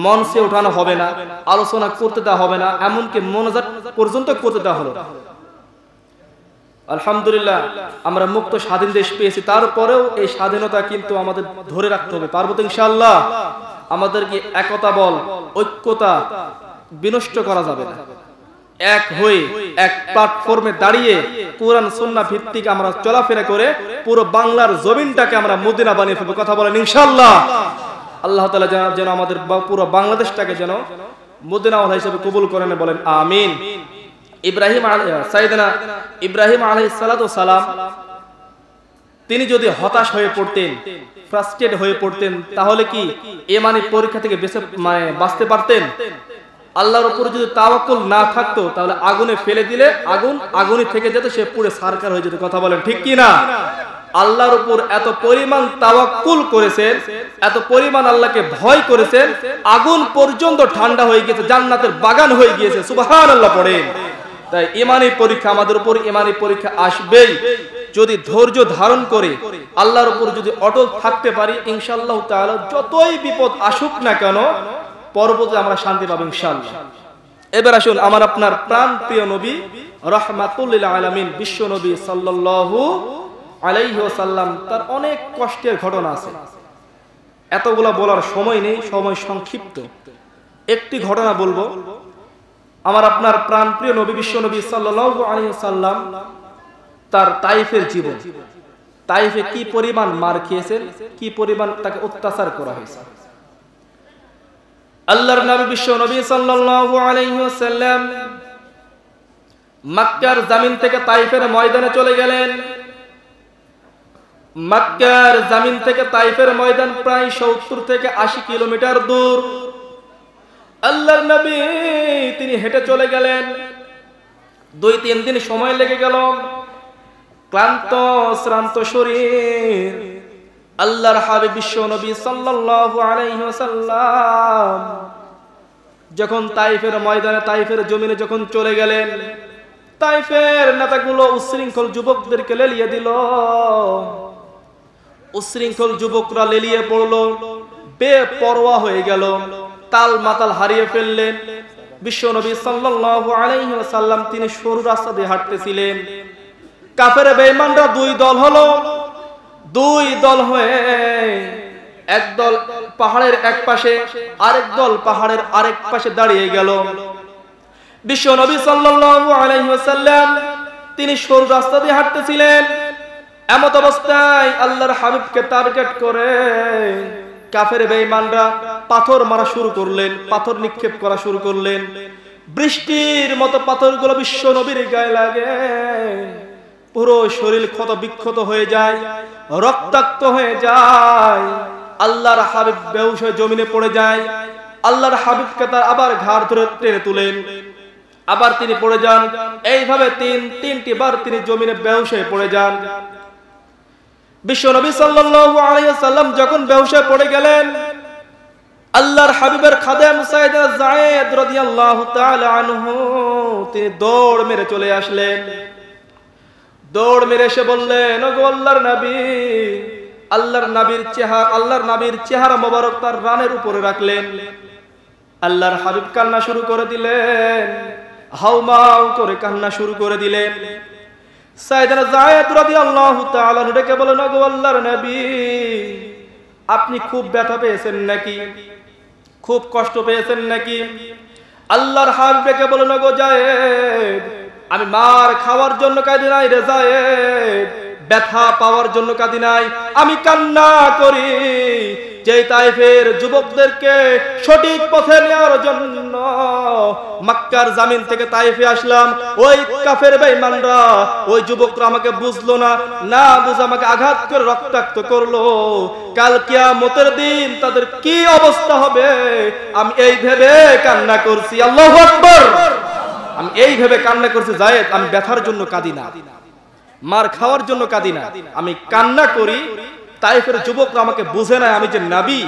মঞ্চে ওঠানো হবে না, আলোচনা করতে দেওয়া হবে না, এমনকি মোনাজাত পর্যন্ত করতে দেওয়া হলো। আলহামদুলিল্লাহ আমরা মুক্ত স্বাধীন দেশ পেয়েছি, তারপরেও এই স্বাধীনতা কিন্তু আমাদের ধরে রাখতে হবে। পারবো তো ইনশাআল্লাহ? আমাদেরকে একতা বল, ঐক্যতা বিনষ্ট করা যাবে না। এক হয়ে এক প্ল্যাটফর্মে দাঁড়িয়ে কোরআন সুন্নাহ ভিত্তিক আমরা চলাফেরা করে পুরো বাংলার জমিনটাকে আমরা মদিনা বানিয়ে ফেলবো। কথা বলেন ইনশাআল্লাহ। আল্লাহ তাআলা যেন আমাদের পুরো বাংলাদেশটাকে যেন মদিনা হিসেবে কবুল করেন, বলেন আমিন। সাইয়েদনা ইব্রাহিম আলাইহিস সালাতু ওয়াস সালাম তিনি যদি হতাশ হয়ে পড়তেন, ফ্রাস্ট্রেটেড হয়ে পড়তেন, তাহলে কি ঈমানি পরীক্ষা থেকে বাঁচতে পারতেন? আল্লাহর উপর যদি তাওয়াক্কুল না থাকতো তাহলে আগুনে ফেলে দিলে আগুনই থেকে যেত, সে পুরো সারকার হয়ে যেত। কথা বলেন ঠিক কি না? আল্লাহর উপর এত পরিমাণ তাওয়াক্কুল করেছেন, এত পরিমাণ আল্লাহকে ভয় করেছেন, আগুন পর্যন্ত ঠান্ডা হয়ে গিয়েছে, জান্নাতের বাগান হয়ে গিয়েছে। সুবহানাল্লাহ পড়েন। তাই ঈমানি পরীক্ষা আমাদের উপর, ঈমানি পরীক্ষা আসবেই। যদি ধৈর্য ধারণ করে আল্লাহর উপর যদি অটল থাকতে পারি, ইনশাআল্লাহ তাআলা যতই বিপদ আসুক না কেন পরবর্তী আমরা শান্তি পাবো ইনশাআল্লাহ। এবার আসুন আমার আপনার প্রাণ প্রিয় নবী রাহমাতুল লিল আলামিন বিশ্ব নবী সাল্লাল্লাহু আলাইহি ওয়াসাল্লাম, তার অনেক কষ্টের ঘটনা আছে, এতগুলা বলার সময় নেই, সময় সংক্ষিপ্ত। একটি ঘটনা বলবো। আমার আপনার প্রাণ প্রিয় নবী বিশ্ব নবী সাল্লাল্লাহু আলাইহি ওয়াসাল্লাম তার তাইফের জীবন, তাইফে কি পরিমাণ মার খেয়েছেন, কি পরিমাণ তাকে অত্যাচার করা হয়েছে। আল্লাহর নবী বিশ্ব নবী সাল্লাল্লাহু আলাইহি ওয়াসাল্লাম মক্কার জমিন থেকে তাইফের ময়দানে চলে গেলেন। মক্কার জমিন থেকে তাইফের ময়দান প্রায় 70 থেকে 80 কিলোমিটার দূর। আল্লাহর নবী তিনি হেঁটে চলে গেলেন। 2-3 দিন সময় লেগে গেল। ক্লান্ত শ্রান্ত শরীর আল্লাহর হাবিব বিশ্ব নবী সাল্লাল্লাহু আলাইহি ওয়াসাল্লাম যখন তাইফের ময়দানে, তাইফের জমিনে যখন চলে গেলেন, তাইফের নেতাগুলো উশৃঙ্খল যুবকদেরকে লেলিয়ে দিল। উশৃঙ্খল যুবকরা লেলিয়ে পড়লো, বেপরোয়া হয়ে গেল, তাল মাতাল হারিয়ে ফেললেন। বিশ্ব নবী সাল্লাল্লাহু আলাইহি ওয়াসাল্লাম তিনি সরু রাস্তা দিয়ে হাঁটতেছিলেন। কাফের বেঈমানরা 2 দল হলো। 2 দল হয়ে এক দল পাহাড়ের এক পাশে, আরেক দল পাহাড়ের আরেক পাশে দাঁড়িয়ে গেল। বিশ্ব নবী সাল্লাল্লাহু আলাইহি ওয়াসাল্লাম তিনি সরু রাস্তা দিয়ে হাঁটতেছিলেন। এমত অবস্থায় আল্লাহর হাবিবকে টার্গেট করে কাফের বেঈমানরা পাথর মারা শুরু করলেন, পাথর নিক্ষেপ করা শুরু করলেন। বৃষ্টির মতো পাথরগুলো বিশ্ব নবীর গায়ে লাগে, পুরো শরীর ক্ষত বিক্ষত হয়ে যায়, রক্তাক্ত হয়ে যায়। আল্লাহর হাবিব বেহুশ হয়ে জমিনে পড়ে যায়। আল্লাহর হাবিবকে তার আবার ঘাড় ধরে টেনে তুলেন, আবার তিনি পড়ে যান। এইভাবে 3টি বার তিনি জমিনে বেহুশ হয়ে পড়ে যান। বিশ্ব নবী সাল্লাল্লাহু আলাইহি ওয়াসাল্লাম যখন বেহুশ হয়ে পড়ে গেলেন, আল্লাহর হাবিবের খাদেম সাইয়েদনা যায়েদ রাদিয়াল্লাহু তাআলা আনহু তিনি দৌড় মেরে চলে আসলেন। দৌড় মেরে এসে বললেন, ওগো আল্লাহর নবী। আল্লাহর নবীর চেহারা মোবারক তার রানের উপরে রাখলেন। আল্লাহর হাবিব কান্না শুরু করে দিলেন, হাউমাউ করে কান্না শুরু করে দিলেন। সাইয়েদনা যায়েদ রাদিয়াল্লাহু তাআলা ডেকে বলেন, ওগো আল্লাহর নবী, আপনি খুব ব্যথা পেয়েছেন নাকি, খুব কষ্ট পেয়েছেন নাকি? আল্লাহর হাবিব ডেকে বলেন, ওগো যায়েদ, আমি মার খাওয়ার জন্য কাঁদি নাই রে যায়েদ, ব্যথা পাওয়ার জন্য কাঁদি নাই, আমি কান্না করি যে তাইফের যুবকদেরকে সঠিক পথে নেওয়ার জন্য মক্কার জমিন থেকে তাইফে আসলাম। ওই কাফের বেঈমানরা, ওই যুবকরা আমাকে বুঝলো না, না বুঝে আমাকে আঘাত করে রক্তাক্ত করলো। কাল কিয়ামতের দিন তাদের কি অবস্থা হবে আমি এই ভেবে কান্না করছি। আল্লাহু আকবার। আমি এই ভেবে কান্না করছি যায়েদ, আমি ব্যথার জন্য কাঁদি না, মার খাওয়ার জন্য কাঁদি না, আমি কান্না করি তাইফের যুবকরা আমাকে বুঝে না আমি যে নবী,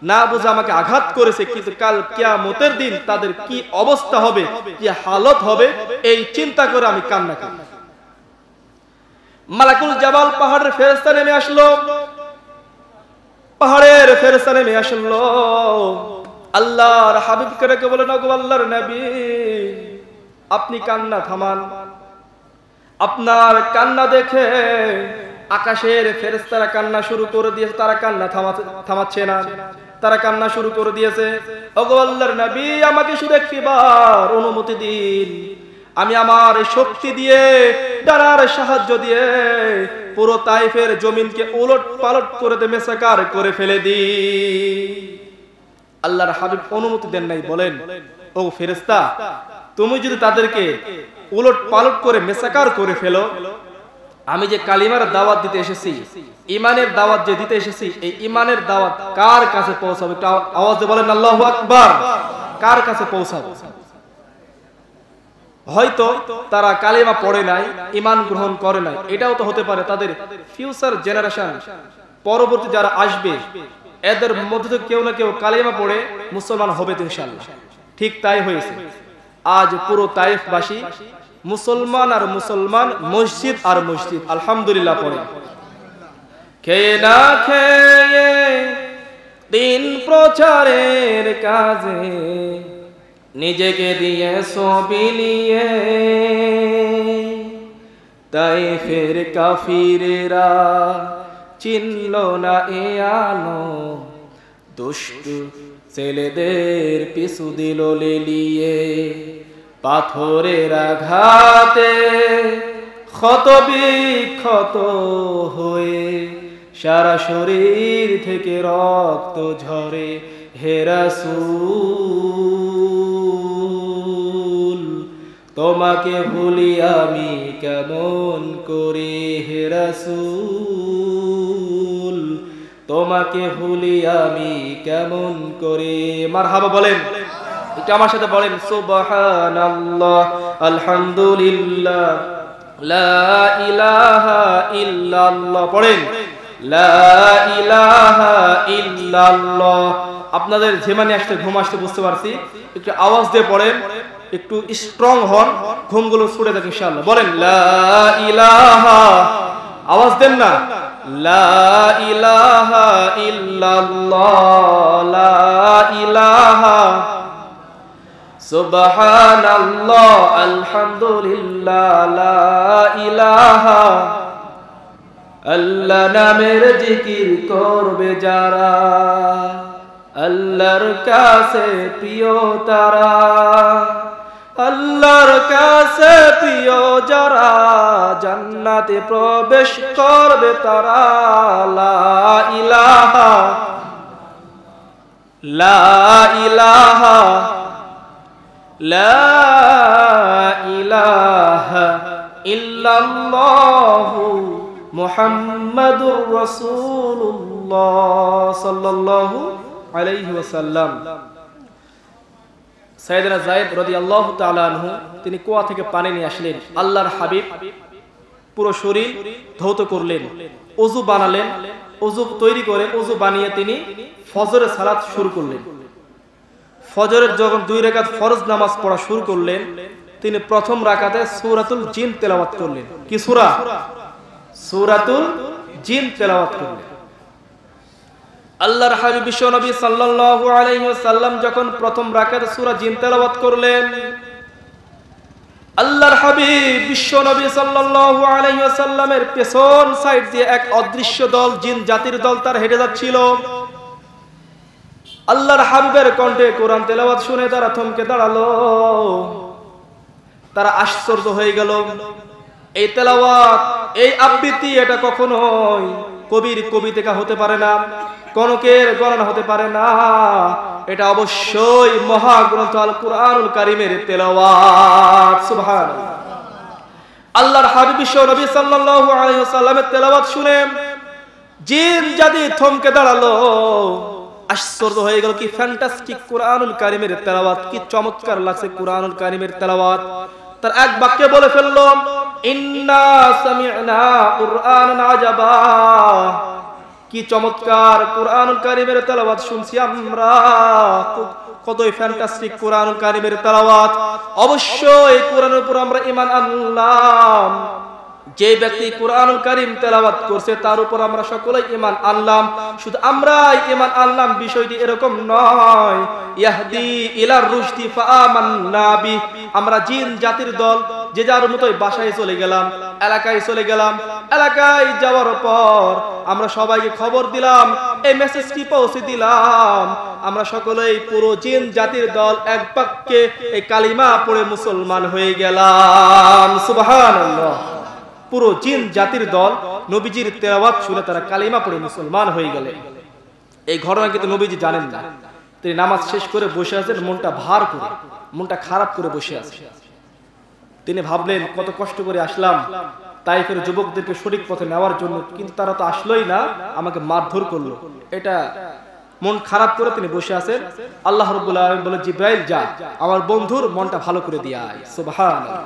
না বুঝে আমাকে আঘাত করেছে, কিন্তু কাল কিয়ামতের দিন তাদের কি অবস্থা হবে, কি হালত হবে, এই চিন্তা করে আমি কান্না করি। মালাকুল জাবাল পাহাড়ের ফেরেশতা নেমে আসলো, পাহাড়ের ফেরেশতা নেমে আসলো। আল্লাহর হাবিবকে রেখে বলেন, ওগো আল্লাহর নবী, আপনি কান্না থামান। আপনার কান্না দেখে আকাশের ফেরেশতারা কান্না শুরু করে দিয়েছে, তারা কান্না থামাচ্ছে না, তারা কান্না শুরু করে দিয়েছে। ওগো আল্লাহর নবী, আমাকে শুধু একটিবার অনুমতি দিন, আমি আমার শক্তি দিয়ে, ডানার সাহায্য দিয়ে পুরো তাইফের জমিনকে উলট পালট করে দে, মেসাকার করে ফেলে দিই। আল্লাহর হাবিব অনুমতি দেন নাই, বলেন, ও ফেরেশতা, তুমি যদি তাদেরকে উলট পালট করে মেসাকার করে ফেলো, আমি যে কালিমার দাওয়াত দিতে এসেছি, ঈমানের দাওয়াত যে দিতে এসেছি, এই ঈমানের দাওয়াত কার কাছে পৌঁছাবে? একটু আওয়াজে বলেন আল্লাহু আকবার। কার কাছে পৌঁছাবে? হয়তো তারা কালিমা পড়ে নাই, ঈমান গ্রহণ করে নাই, এটাও তো হতে পারে তাদের ফিউচার জেনারেশন, পরবর্তী যারা আসবে, এদের মধ্যে থেকে কেউ না কেউ কালিমা পড়ে মুসলমান হবে তো ইনশাআল্লাহ। ঠিক তাই হয়েছে। আজ পুরো তাইফবাসী মুসলমান আর মুসলমান, মসজিদ আর মসজিদ, আলহামদুলিল্লাহ পড়ে। খেয়ে না খেয়ে দিন প্রচারের কাজে নিজেকে দিয়ে সবিলিয়ে তাইফের কাফিরেরা চিনল না এ আলো, দুষ্টু ছেলেদের পিছু দিল লেলিয়ে, পাথরের আঘাতে ক্ষত বিক্ষত হয়ে সারা শরীর থেকে রক্ত ঝরে। হে রাসূল, তোমাকে ভুলি আমি কেমন করে, হে রাসূল, তোমাকে ভুলি আমি কেমন করে। মারহাবা বলেন, এটা আমার সাথে বলেন, সুবহানাল্লাহ, আলহামদুলিল্লাহ, লা ইলাহা ইল্লাল্লাহ। পড়েন, লা ইলাহা ইল্লাল্লাহ। আপনাদের ঝিমানি আসতে, ঘুম আসতে বুঝতে পারছি, একটু আওয়াজ দিয়ে পড়েন, একটু স্ট্রং হন, ঘুমগুলো ছুটে যাক ইনশাআল্লাহ। বলেন, লা ইলাহা, আওয়াজ দেন না, লা ইলাহা ইল্লাল্লাহ, লা ইলাহা, সুবহানাল্লাহ, আলহামদুলিল্লাহ, লা ইলাহা। আল্লাহ নামের জিকির করবে যারা, আল্লাহর কাছে প্রিয় তারা, আল্লাহর কাছে প্রিয় যারা, জান্নাতে প্রবেশ করবে তারা। লা ইলাহা, লা ইলাহা, লা ইলাহা ইল্লাল্লাহু মুহাম্মাদুর রাসূলুল্লাহ সাল্লাল্লাহু আলাইহি ওয়াসাল্লাম। সাইয়েদনা যায়েদ রাদিয়াল্লাহু তাআলা আনহু তিনি কুয়া থেকে পানি নিয়ে আসলেন। আল্লাহর হাবিব পুরো শরীর ধৌত করলেন, ওযু বানালেন, ওযু তৈরি করে ওযু বানিয়ে তিনি ফজরের সালাত শুরু করলেন। ফজরের যখন 2 রাকাত ফরজ নামাজ পড়া শুরু করলেন, তিনি প্রথম রাকাতে সূরাতুল জিন তেলাওয়াত করলেন। কি সূরা? সূরাতুল জিন তেলাওয়াত করলেন। আল্লাহর হাবিব বিশ্ব নবী সাল্লাল্লাহু আলাইহি ওয়াসাল্লাম যখন প্রথম রাকাতে সূরা জিন তেলাওয়াত করলেন, আল্লাহর হাবিব বিশ্ব নবী সাল্লাল্লাহু আলাইহি ওয়াসাল্লামের পেছন সাইড দিয়ে এক অদৃশ্য দল, জিন জাতির দল তার হেঁটে যাচ্ছিল। আল্লাহর হাবিবের কণ্ঠে কোরআন তেলাওয়াত শুনে তারা থমকে দাঁড়ালো, তারা আশ্চর্য হয়ে গেল। এই তেলাওয়াত, এই আবৃত্তি এটা কখনোই কবির কবিতা হতে পারে না, গণকের গণনা হতে পারে না, এটা অবশ্যই মহাগ্রন্থ আল কুরআনুল কারীমের তেলাওয়াত। সুবহানাল্লাহ। আল্লাহর হাবিব বিশ্ব নবী সাল্লাল্লাহু আলাইহি ওয়াসাল্লামের তেলাওয়াত শুনে জিন জাতি থমকে দাঁড়ালো, আশ্চর্য হয়ে গেল। কি ফ্যান্টাস্টিক কুরআনুল কারীমের তেলাওয়াত, কি চমৎকার লাগছে কুরআনুল কারীমের তেলাওয়াত। তার এক বাক্যে বলে ফেলল, ইন্না সামি'না কুরআনান আজাবা, কি চমৎকার কুরআনুল কারীমের তেলাওয়াত শুনছি আমরা, কতই ফ্যান্টাস্টিক কুরআনুল কারীমের তেলাওয়াত। অবশ্যই কোরআনের উপর আমরা ঈমান আনলাম। যে ব্যক্তি কুরআনুল কারীম তেলাওয়াত করছে তার উপর আমরা সকলেই ঈমান আনলাম। শুধু আমরাই ঈমান আনলাম বিষয়টি এরকম নয়, ইয়াহদি ইলার রুশদি ফাআমান্না বি, আমরা জিন জাতির দল যে যার মতোই বাসায় চলে গেলাম, এলাকায় চলে গেলাম। এলাকায় যাওয়ার পর আমরা সবাইকে খবর দিলাম, এই মেসেজটি পৌঁছে দিলাম, আমরা সকলেই পুরো জিন জাতির দল এক বাক্যে এই কালিমা পড়ে মুসলমান হয়ে গেলাম। সুবহানাল্লাহ। পুরো জিন জাতির দল নবীজির তেলাওয়াত শুনে তারা কালিমা পড়ে মুসলমান হয়ে গেলেন। এই ঘটনা কিন্তু নবীজি জানেন না। তিনি নামাজ শেষ করে বসে আছেন, মনটা ভার করে, মনটা খারাপ করে বসে আছেন। তিনি ভাবলেন, কত কষ্ট করে আসলাম তাইফের যুবকদেরকে সঠিক পথে নেওয়ার জন্য, কিন্তু তারা তো আসলোই না, আমাকে মারধর করলো। এটা মন খারাপ করে তিনি বসে আছেন। আল্লাহ রাব্বুল আলামিন বলে, জিব্রাইল যা আমার বন্ধুর মনটা ভালো করে দিয়ে আয়। সুবহানাল্লাহ।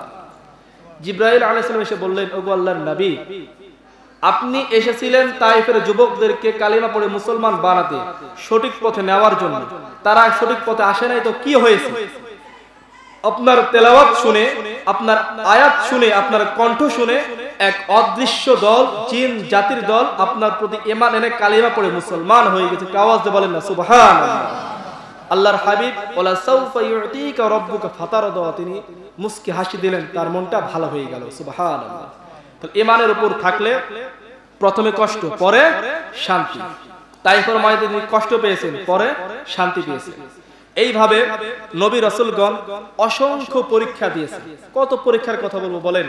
জিব্রাইল আলাইহিস সালাম এসে বললেন, ওগো আল্লাহর নবী, আপনি এসেছিলেন তাইফের যুবকদেরকে কালিমা পড়ে মুসলমান বানাতে, সঠিক পথে নেওয়ার জন্য। তারা সঠিক পথে আসে নাই, তো কি হয়েছে? আপনার তেলাওয়াত শুনে, আপনার আয়াত শুনে, আপনার কণ্ঠ শুনে এক অদৃশ্য দল, জিন জাতির দল আপনার প্রতি ঈমান এনে কালিমা পড়ে মুসলমান হয়ে গেছে। আওয়াজ দিয়ে বলেন না সুবহানাল্লাহ। আল্লাহর হাবিব ওয়ালা সাউফা ইউতিকা রাব্বুকা ফাতারদা, তিনি মুস্কি হাসি দিলেন, তার মনটা ভালো হয়ে গেল। সুবহানাল্লাহ। তাহলে ঈমানের উপর থাকলে প্রথমে কষ্ট, পরে শান্তি। তাইফের ময়দানে তিনি কষ্ট পেয়েছেন, পরে শান্তি পেয়েছেন। এইভাবে নবী রাসূলগণ অসংখ্য পরীক্ষা দিয়েছেন। কত পরীক্ষার কথা বলবো বলেন?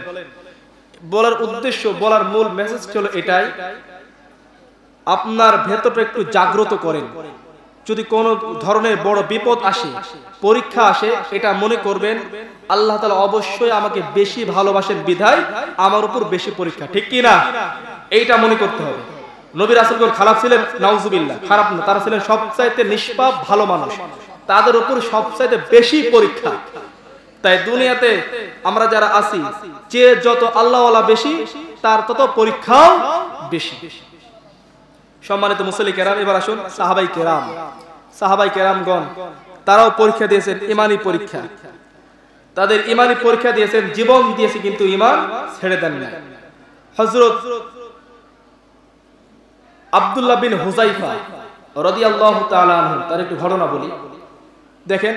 বলার উদ্দেশ্য, বলার মূল মেসেজ হলো এটাই, আপনার ভেতরটা একটু জাগ্রত করেন। যদি কোনো ধরনের বড় বিপদ আসে, পরীক্ষা আসে, এটা মনে করবেন আল্লাহ তাআলা অবশ্যই আমাকে বেশি ভালোবাসেন বিধায় আমার উপর বেশি পরীক্ষা, ঠিক কি না? এইটা মনে করতে হবে। নবী রাসূলগণ খারাপ ছিলেন? নাউজুবিল্লাহ, খারাপ না, তারা ছিলেন সবচাইতে নিষ্পাপ ভালো মানুষ, তাদের উপর সবচাইতে বেশি পরীক্ষা। তাই দুনিয়াতে আমরা যারা আছি, যে যত আল্লাহওয়ালা বেশি, তার তত পরীক্ষাও বেশি। সম্মানিত মুসল্লি কেরাম, এবার আসুন সাহাবাই কেরাম। সাহাবাই কেরামগণ তারাও পরীক্ষা দিয়েছেন, ঈমানি পরীক্ষা। তাদের ঈমানি পরীক্ষা দিয়েছেন, জীবন দিয়েছে, কিন্তু ঈমান ছেড়ে দেন না। হযরত আব্দুল্লাহ বিন হুযাইফা রাদিয়াল্লাহু তাআলা আনহু, তার একটু ঘটনা বলি। দেখেন,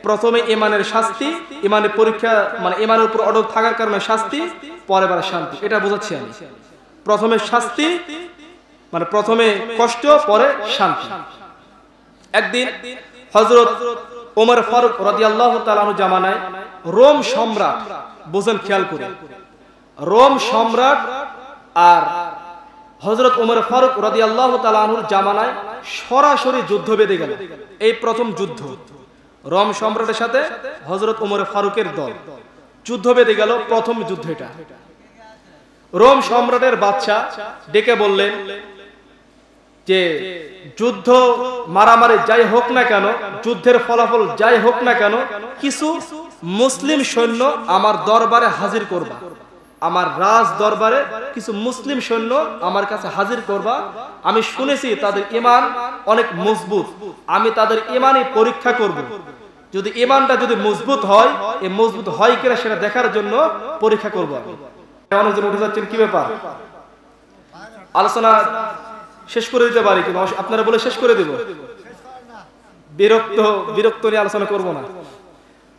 প্রথমে ঈমানের শাস্তি, ঈমানের পরীক্ষা, মানে ঈমানের উপর অটল থাকার কারণে শাস্তি, পরে বার শান্তি। এটা বোঝাচ্ছি আমি। প্রথমে শাস্তি মানে প্রথমে কষ্ট, পরে শান্তি। একদিন হযরত ওমর ফারুক রাদিয়াল্লাহু তাআলা আনহু জামানায় রোম সম্রাট, বুঝেন খেয়াল করে, রোম সম্রাট আর হযরত ওমর ফারুক রাদিয়াল্লাহু তাআলা আনহুর জামানায় সরাসরি যুদ্ধ বেঁধে গেল। এই প্রথম যুদ্ধ, রোম সম্রাটের সাথে হযরত ওমর ফারুকের দল, যুদ্ধ বেঁধে গেল। প্রথম যুদ্ধ এটা। রোম সম্রাটের বাদশা ডেকে বললেন যে যুদ্ধ মারামারি যাই হোক না কেন, যুদ্ধের ফলাফল যাই হোক না কেন, কিছু মুসলিম সৈন্য আমার দরবারে হাজির করবা। আমার রাজ দরবারে কিছু মুসলিম সৈন্য আমার কাছে হাজির করবা, আমি শুনেছি তাদের ঈমান অনেক মজবুত, আমি তাদের ঈমানই পরীক্ষা করব, যদি ঈমানটা যদি মজবুত হয়, এই মজবুত হয় কিনা সেটা দেখার জন্য পরীক্ষা করব। অনেকজন উঠে যাচ্ছেন, কি ব্যাপার? আলোচনা শেষ করে দিতে পারি কিন্তু আপনারা বলে শেষ করে দেব, বিরক্ত নিয়ে আলোচনা করব না,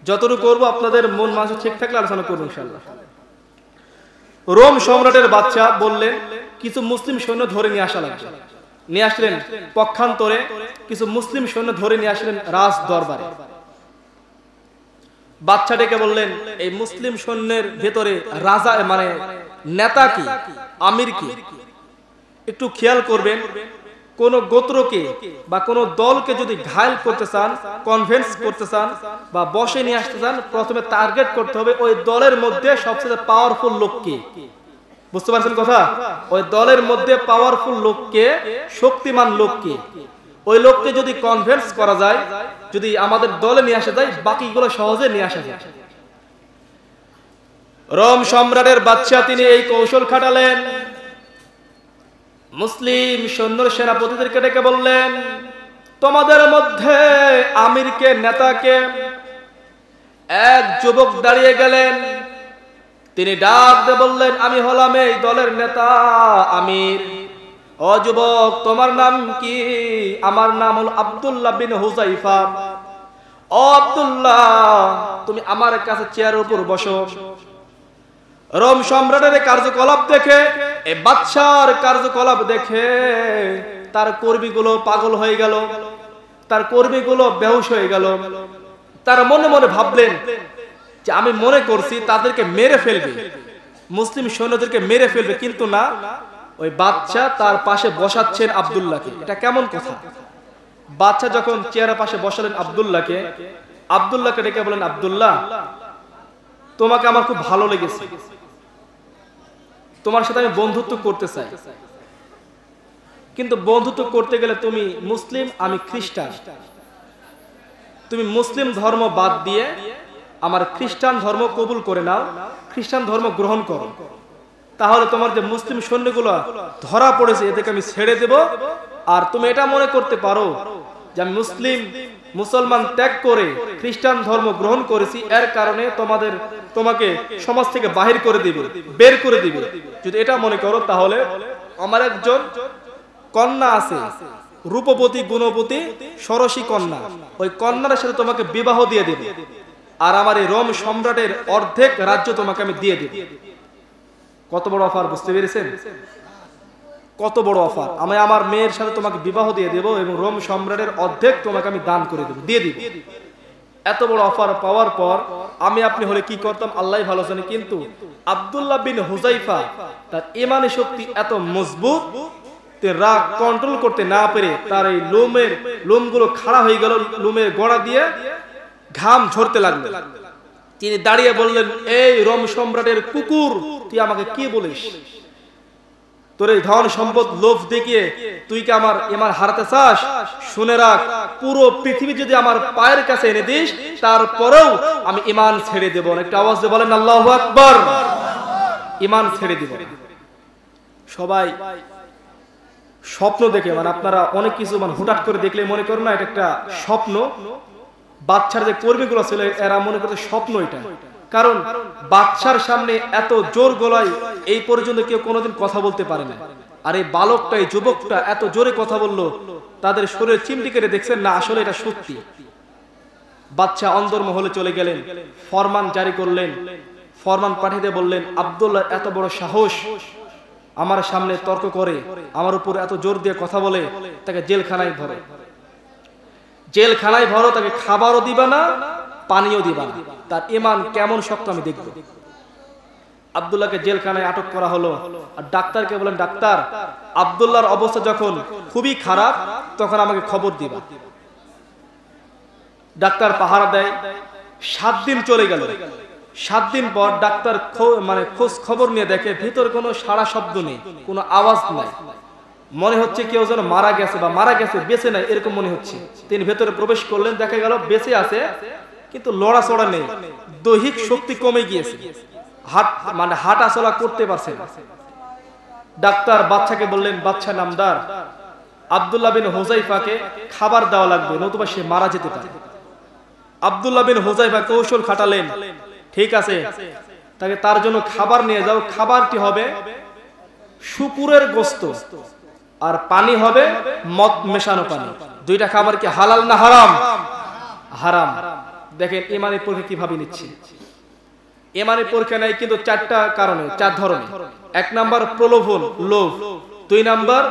যতটুকু করব আপনাদের মন মানস ঠিক থাকলে আলোচনা করবো ইনশাআল্লাহ। রোম সম্রাটের বাচ্চা বললেন কিছু মুসলিম সৈন্য ধরে নিয়ে আসা লাগবে, নিয়ে আসলেন পক্ষান্তরে কিছু মুসলিম সৈন্য ধরে নিয়ে আসলেন রাজ দরবারে। বাচ্চা ডেকে বললেন এই মুসলিম সৈন্যের ভেতরে রাজা মানে নেতা কি, আমির কি, একটু খেয়াল করবেন। কোন গোত্রকে বা কোন দলকে যদি ঘায়েল করতে চান, কনভিন্স করতে চান বা বসে নিয়ে আসতে চান, প্রথমে টার্গেট করতে হবে ওই দলের মধ্যে সবচেয়ে পাওয়ারফুল লোককে। বুঝতে পারছেন কথা? ওই দলের মধ্যে পাওয়ারফুল লোককে, শক্তিমান লোককে, ওই লোককে যদি কনভিন্স করা যায়, যদি আমাদের দলে নিয়ে আসা যায়, বাকিগুলো সহজে নিয়ে আসা যায়। রোম সম্রাটের বাদশা তিনি এই কৌশল খাটালেন। মুসলিম সৈন্যর সেনাপতিদেরকে ডেকে বললেন তোমাদের মধ্যে আমিরকে, নেতাকে। এক যুবক দাঁড়িয়ে গেলেন, তিনি ডাক দিয়ে বললেন আমি হলাম এই দলের নেতা, আমির। ও যুবক, তোমার নাম কি? আমার নাম হলো আব্দুল্লাহ বিন হুযাইফা। ও আব্দুল্লাহ, তুমি আমার কাছে চেয়ারের উপর বসো। রোম সম্রাটের কার্যকলাপ দেখে, এই বাদশার কার্যকলাপ দেখে তার কর্মীগুলো পাগল হয়ে গেল, তার কর্মীগুলো বেহুশ হয়ে গেল। তারা মনে মনে ভাবলেন যে আমি মনে করছি তাদেরকে মেরে ফেলবে, মুসলিম সৈন্যদেরকে মেরে ফেলবে, কিন্তু না, ওই বাদশা তার পাশে বসাচ্ছেন আব্দুল্লাহকে। এটা কেমন কথা? বাদশা যখন চেয়ারের পাশে বসালেন আব্দুল্লাহকে, আব্দুল্লাহকে ডেকে বলেন আব্দুল্লাহ, তোমাকে আমার খুব ভালো লেগেছে, তোমার সাথে আমি বন্ধুত্ব করতে চাই, কিন্তু বন্ধুত্ব করতে গেলে তুমি মুসলিম, আমি খ্রিস্টান, তুমি মুসলিম ধর্ম বাদ দিয়ে আমার খ্রিস্টান ধর্ম কবুল করে নাও, খ্রিস্টান ধর্ম গ্রহণ করো, তাহলে তোমার যে মুসলিম সৈন্যগুলো ধরা পড়েছে এদেরকে আমি ছেড়ে দেব। আর তুমি এটা মনে করতে পারো যে আমি মুসলমান ত্যাগ করে খ্রিস্টান ধর্ম গ্রহণ করেছি, এর কারণে তোমাকে সমাজ থেকে বাহির করে দিবে, বের করে দিবে। যদি এটা মনে করো, তাহলে আমার একজন কন্যা আছে, রূপবতী, গুণবতী, ষোড়শী কন্যা, ওই কন্যার সাথে তোমাকে বিবাহ দিয়ে দেবে, আর আমার এই রোম সম্রাটের অর্ধেক রাজ্য তোমাকে আমি দিয়ে দেব। কত বড় অফার, বুঝতে পেরেছেন? কত বড় অফার! আমি আমার মেয়ের সাথে তোমাকে বিবাহ দিয়ে দেব এবং রোম সম্রাটের অর্ধেক তোমাকে আমি দান করে দেব, দিয়ে দিব। এত বড় অফার পাওয়ার পর আমি আপনি হলে কি করতাম আল্লাহ ভালো জানে, কিন্তু আব্দুল্লাহ বিন হুযাইফা তার ঈমানি শক্তি এত মজবুত, রাগ কন্ট্রোল করতে না পেরে তার এই লোমগুলো খাড়া হয়ে গেল, লোমের গোড়া দিয়ে ঘাম ঝরতে লাগলো। তিনি দাঁড়িয়ে বললেন এই রোম সম্রাটের কুকুর, তুই আমাকে কি বলিস? তোর এই ধন সম্পদ লোভ দেখিয়ে তুই কি আমার ঈমান হারাতে চাস? শুনে রাখ, পুরো পৃথিবী যদি আমার পায়ের কাছে এনে দিস, তারপরেও আমি ঈমান ছেড়ে দেব না। একটা আওয়াজ দিয়ে বলেন আল্লাহু আকবার। ঈমান ছেড়ে দেব। সবাই স্বপ্ন দেখে, মানে আপনারা অনেক কিছু হুটহাট করে দেখলে মনে করেন না এটা একটা স্বপ্ন। বাদশার যে কর্মীগুলো ছিল এরা মনে করতে স্বপ্ন এটা, কারণ বাদশার সামনে এত জোর গলায় এই পর্যন্ত কেউ কোনোদিন কথা বলতে পারে না। আর এই বালকটা, এই যুবকটা এত জোরে কথা বললো, তাদের শরীরে চিমটি কেটে দেখছেন না, আসলে এটা সত্যি। বাদশা অন্তর্মহলে চলে গেলেন, ফরমান জারি করলেন, ফরমান পাঠিয়ে দিয়ে বললেন আব্দুল্লাহ এত বড় সাহস, আমার সামনে তর্ক করে, আমার উপর এত জোর দিয়ে কথা বলে, তাকে জেলখানায় ধরো, জেলখানায় ভরো, তাকে খাবারও দিবা না, পানিও দিবা না, তার ঈমান কেমন শক্ত আমি দেখব। আব্দুল্লাহকে জেলখানায় আটক করা হলো। আর ডাক্তারকে বলেন ডাক্তার, আব্দুল্লাহর অবস্থা যখন খুবই খারাপ তখন আমাকে খবর দিবা। ডাক্তার পাহারা দেয়। 7 দিন চলে গেল। 7 দিন পর ডাক্তার খোঁজ খবর নিয়ে দেখে ভিতর কোনো সাড়া শব্দ নেই, কোনো আওয়াজ নাই, মনে হচ্ছে কেউ যেন মারা গেছে বা মারা গেছে, বেঁচে নাই এরকম মনে হচ্ছে। তিনি ভেতরে প্রবেশ করলেন, দেখা গেল বেঁচে আছে কিন্তু লড়াচড়া নেই, দৈহিক শক্তি কমে গিয়েছে। হাঁটা চলা করতে পারছে না। ডাক্তার বাচ্চাকে বললেন, বাচ্চা নামদার, আব্দুল্লাহ বিন হুযাইফাকে খাবার দেওয়া লাগবে, নতুবা সে মারা যেতে পারে। আব্দুল্লাহ বিন হুযাইফা কৌশল খাটালেন, ঠিক আছে, তাকে তার জন্য খাবার নিয়ে যাও। খাবারটি হবে শুকুরের গোশত আর পানি হবে মদ মেশানো পানি। দুইটা খাবার কি হালাল না হারাম? হারাম। দেখেন ইমানের পরীক্ষা কিভাবে নিচ্ছে। ইমানের পরীক্ষা নেই কিন্তু চারটা কারণে, চার ধরনের। এক নাম্বার প্রলোভন, লোভ। দুই নাম্বার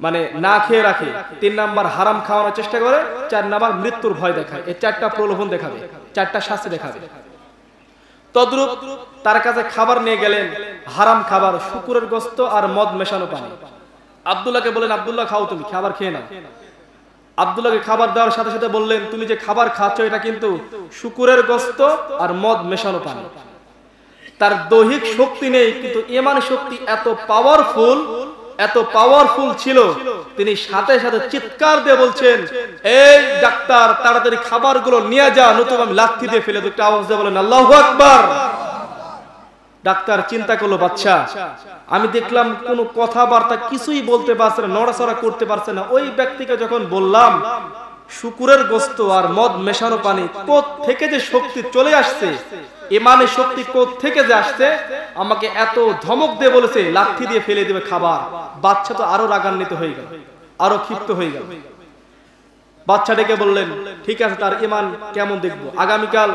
মানে না খেয়ে রাখে। তিন নাম্বার হারাম খাওয়ানোর চেষ্টা করে। চার নাম্বার মৃত্যুর ভয় দেখায়। এই চারটা প্রলোভন দেখাবে, চারটা শাস্তি দেখাবে। তদ্রূপ তার কাছে খাবার নিয়ে গেলেন, হারাম খাবার, শুকুরের গোশত আর মদ মেশানো পানি। আব্দুল্লাহকে বলেন, আব্দুল্লাহ খাও, তুমি খাবার খেয়ে নাও। আব্দুল্লাহকে খাবার দেওয়ার সাথে সাথে বললেন, তুমি যে খাবার খাচ্ছ এটা কিন্তু শুকুরের গোশত আর মদ মেশানো পানি। তার দৈহিক শক্তি নেই কিন্তু ঈমান শক্তি এত পাওয়ারফুল ছিল, তিনি সাথে সাথে চিৎকার দিয়ে বলছেন, এই ডাক্তার তাড়াতাড়ি খাবারগুলো নিয়ে যা, নতুবা আমি লাঠি দিয়ে ফেলে দেব। একটা আওয়াজ দিয়ে বলেন আল্লাহু আকবার। ডাক্তার চিন্তা করলো, বাচ্চা আমি দেখলাম কোনো কথাবার্তা কিছুই বলতে পারছে না, নড়াচড়া করতে পারছে না। ওই ব্যক্তিকে যখন বললাম শুকুরের গোশত আর মদ মেশানো পানি, কোথ থেকে যে শক্তি চলে আসছে, ঈমানের শক্তি কোথ থেকে যে আসছে, আমাকে এত ধমক দিয়ে বলেছে লাঠি দিয়ে ফেলে দেবে খাবার। বাচ্চা তো আরো রাগান্বিত হয়ে গেল, আরো ক্ষিপ্ত হয়ে গেল। বাচ্চা ডেকে বললেন, ঠিক আছে, তার ঈমান কেমন দেখবো, আগামীকাল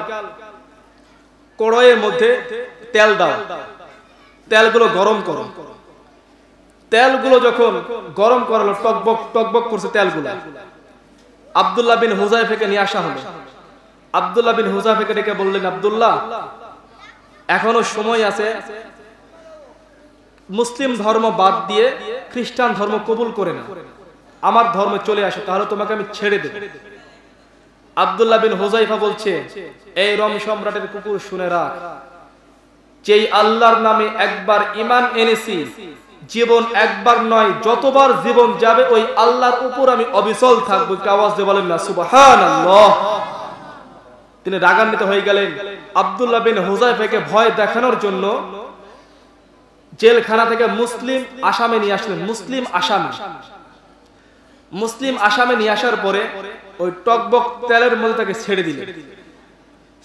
কড়াইয়ের মধ্যে তেল দাও, তেলগুলো গরম করো। তেলগুলো যখন গরম করালো, টকবক টকবক করছে তেলগুলো। আব্দুল্লাহ বিন হুযাইফাকে নিয়ে আসা হলো। আব্দুল্লাহ বিন হুযাইফাকে ডেকে বললেন, আব্দুল্লাহ এখনো সময় আছে, মুসলিম ধর্ম বাদ দিয়ে খ্রিস্টান ধর্ম কবুল করে না, আমার ধর্মে চলে আসো, তাহলে তোমাকে আমি ছেড়ে দেব। আব্দুল্লাহ বিন হুযাইফা বলছে, এই রোম সম্রাটের কুকুর শুনে রাখ, যেই আল্লাহর নামে একবার ঈমান এনেছি, জীবন একবার নয় যতবার জীবন যাবে ওই আল্লাহর উপর আমি অবিচল থাকবো। একটু আওয়াজ দিয়ে বলেন না সুবহানাল্লাহ। তিনি রাগান্বিত হয়ে গেলেন। আব্দুল্লাহ বিন হুযাইফাকে ভয় দেখানোর জন্য জেলখানা থেকে মুসলিম আসামে নিয়ে আসলেন। মুসলিম আসামে নিয়ে আসার পরে ওই টকবক তেলের মধ্যে তাকে ছেড়ে দিলেন।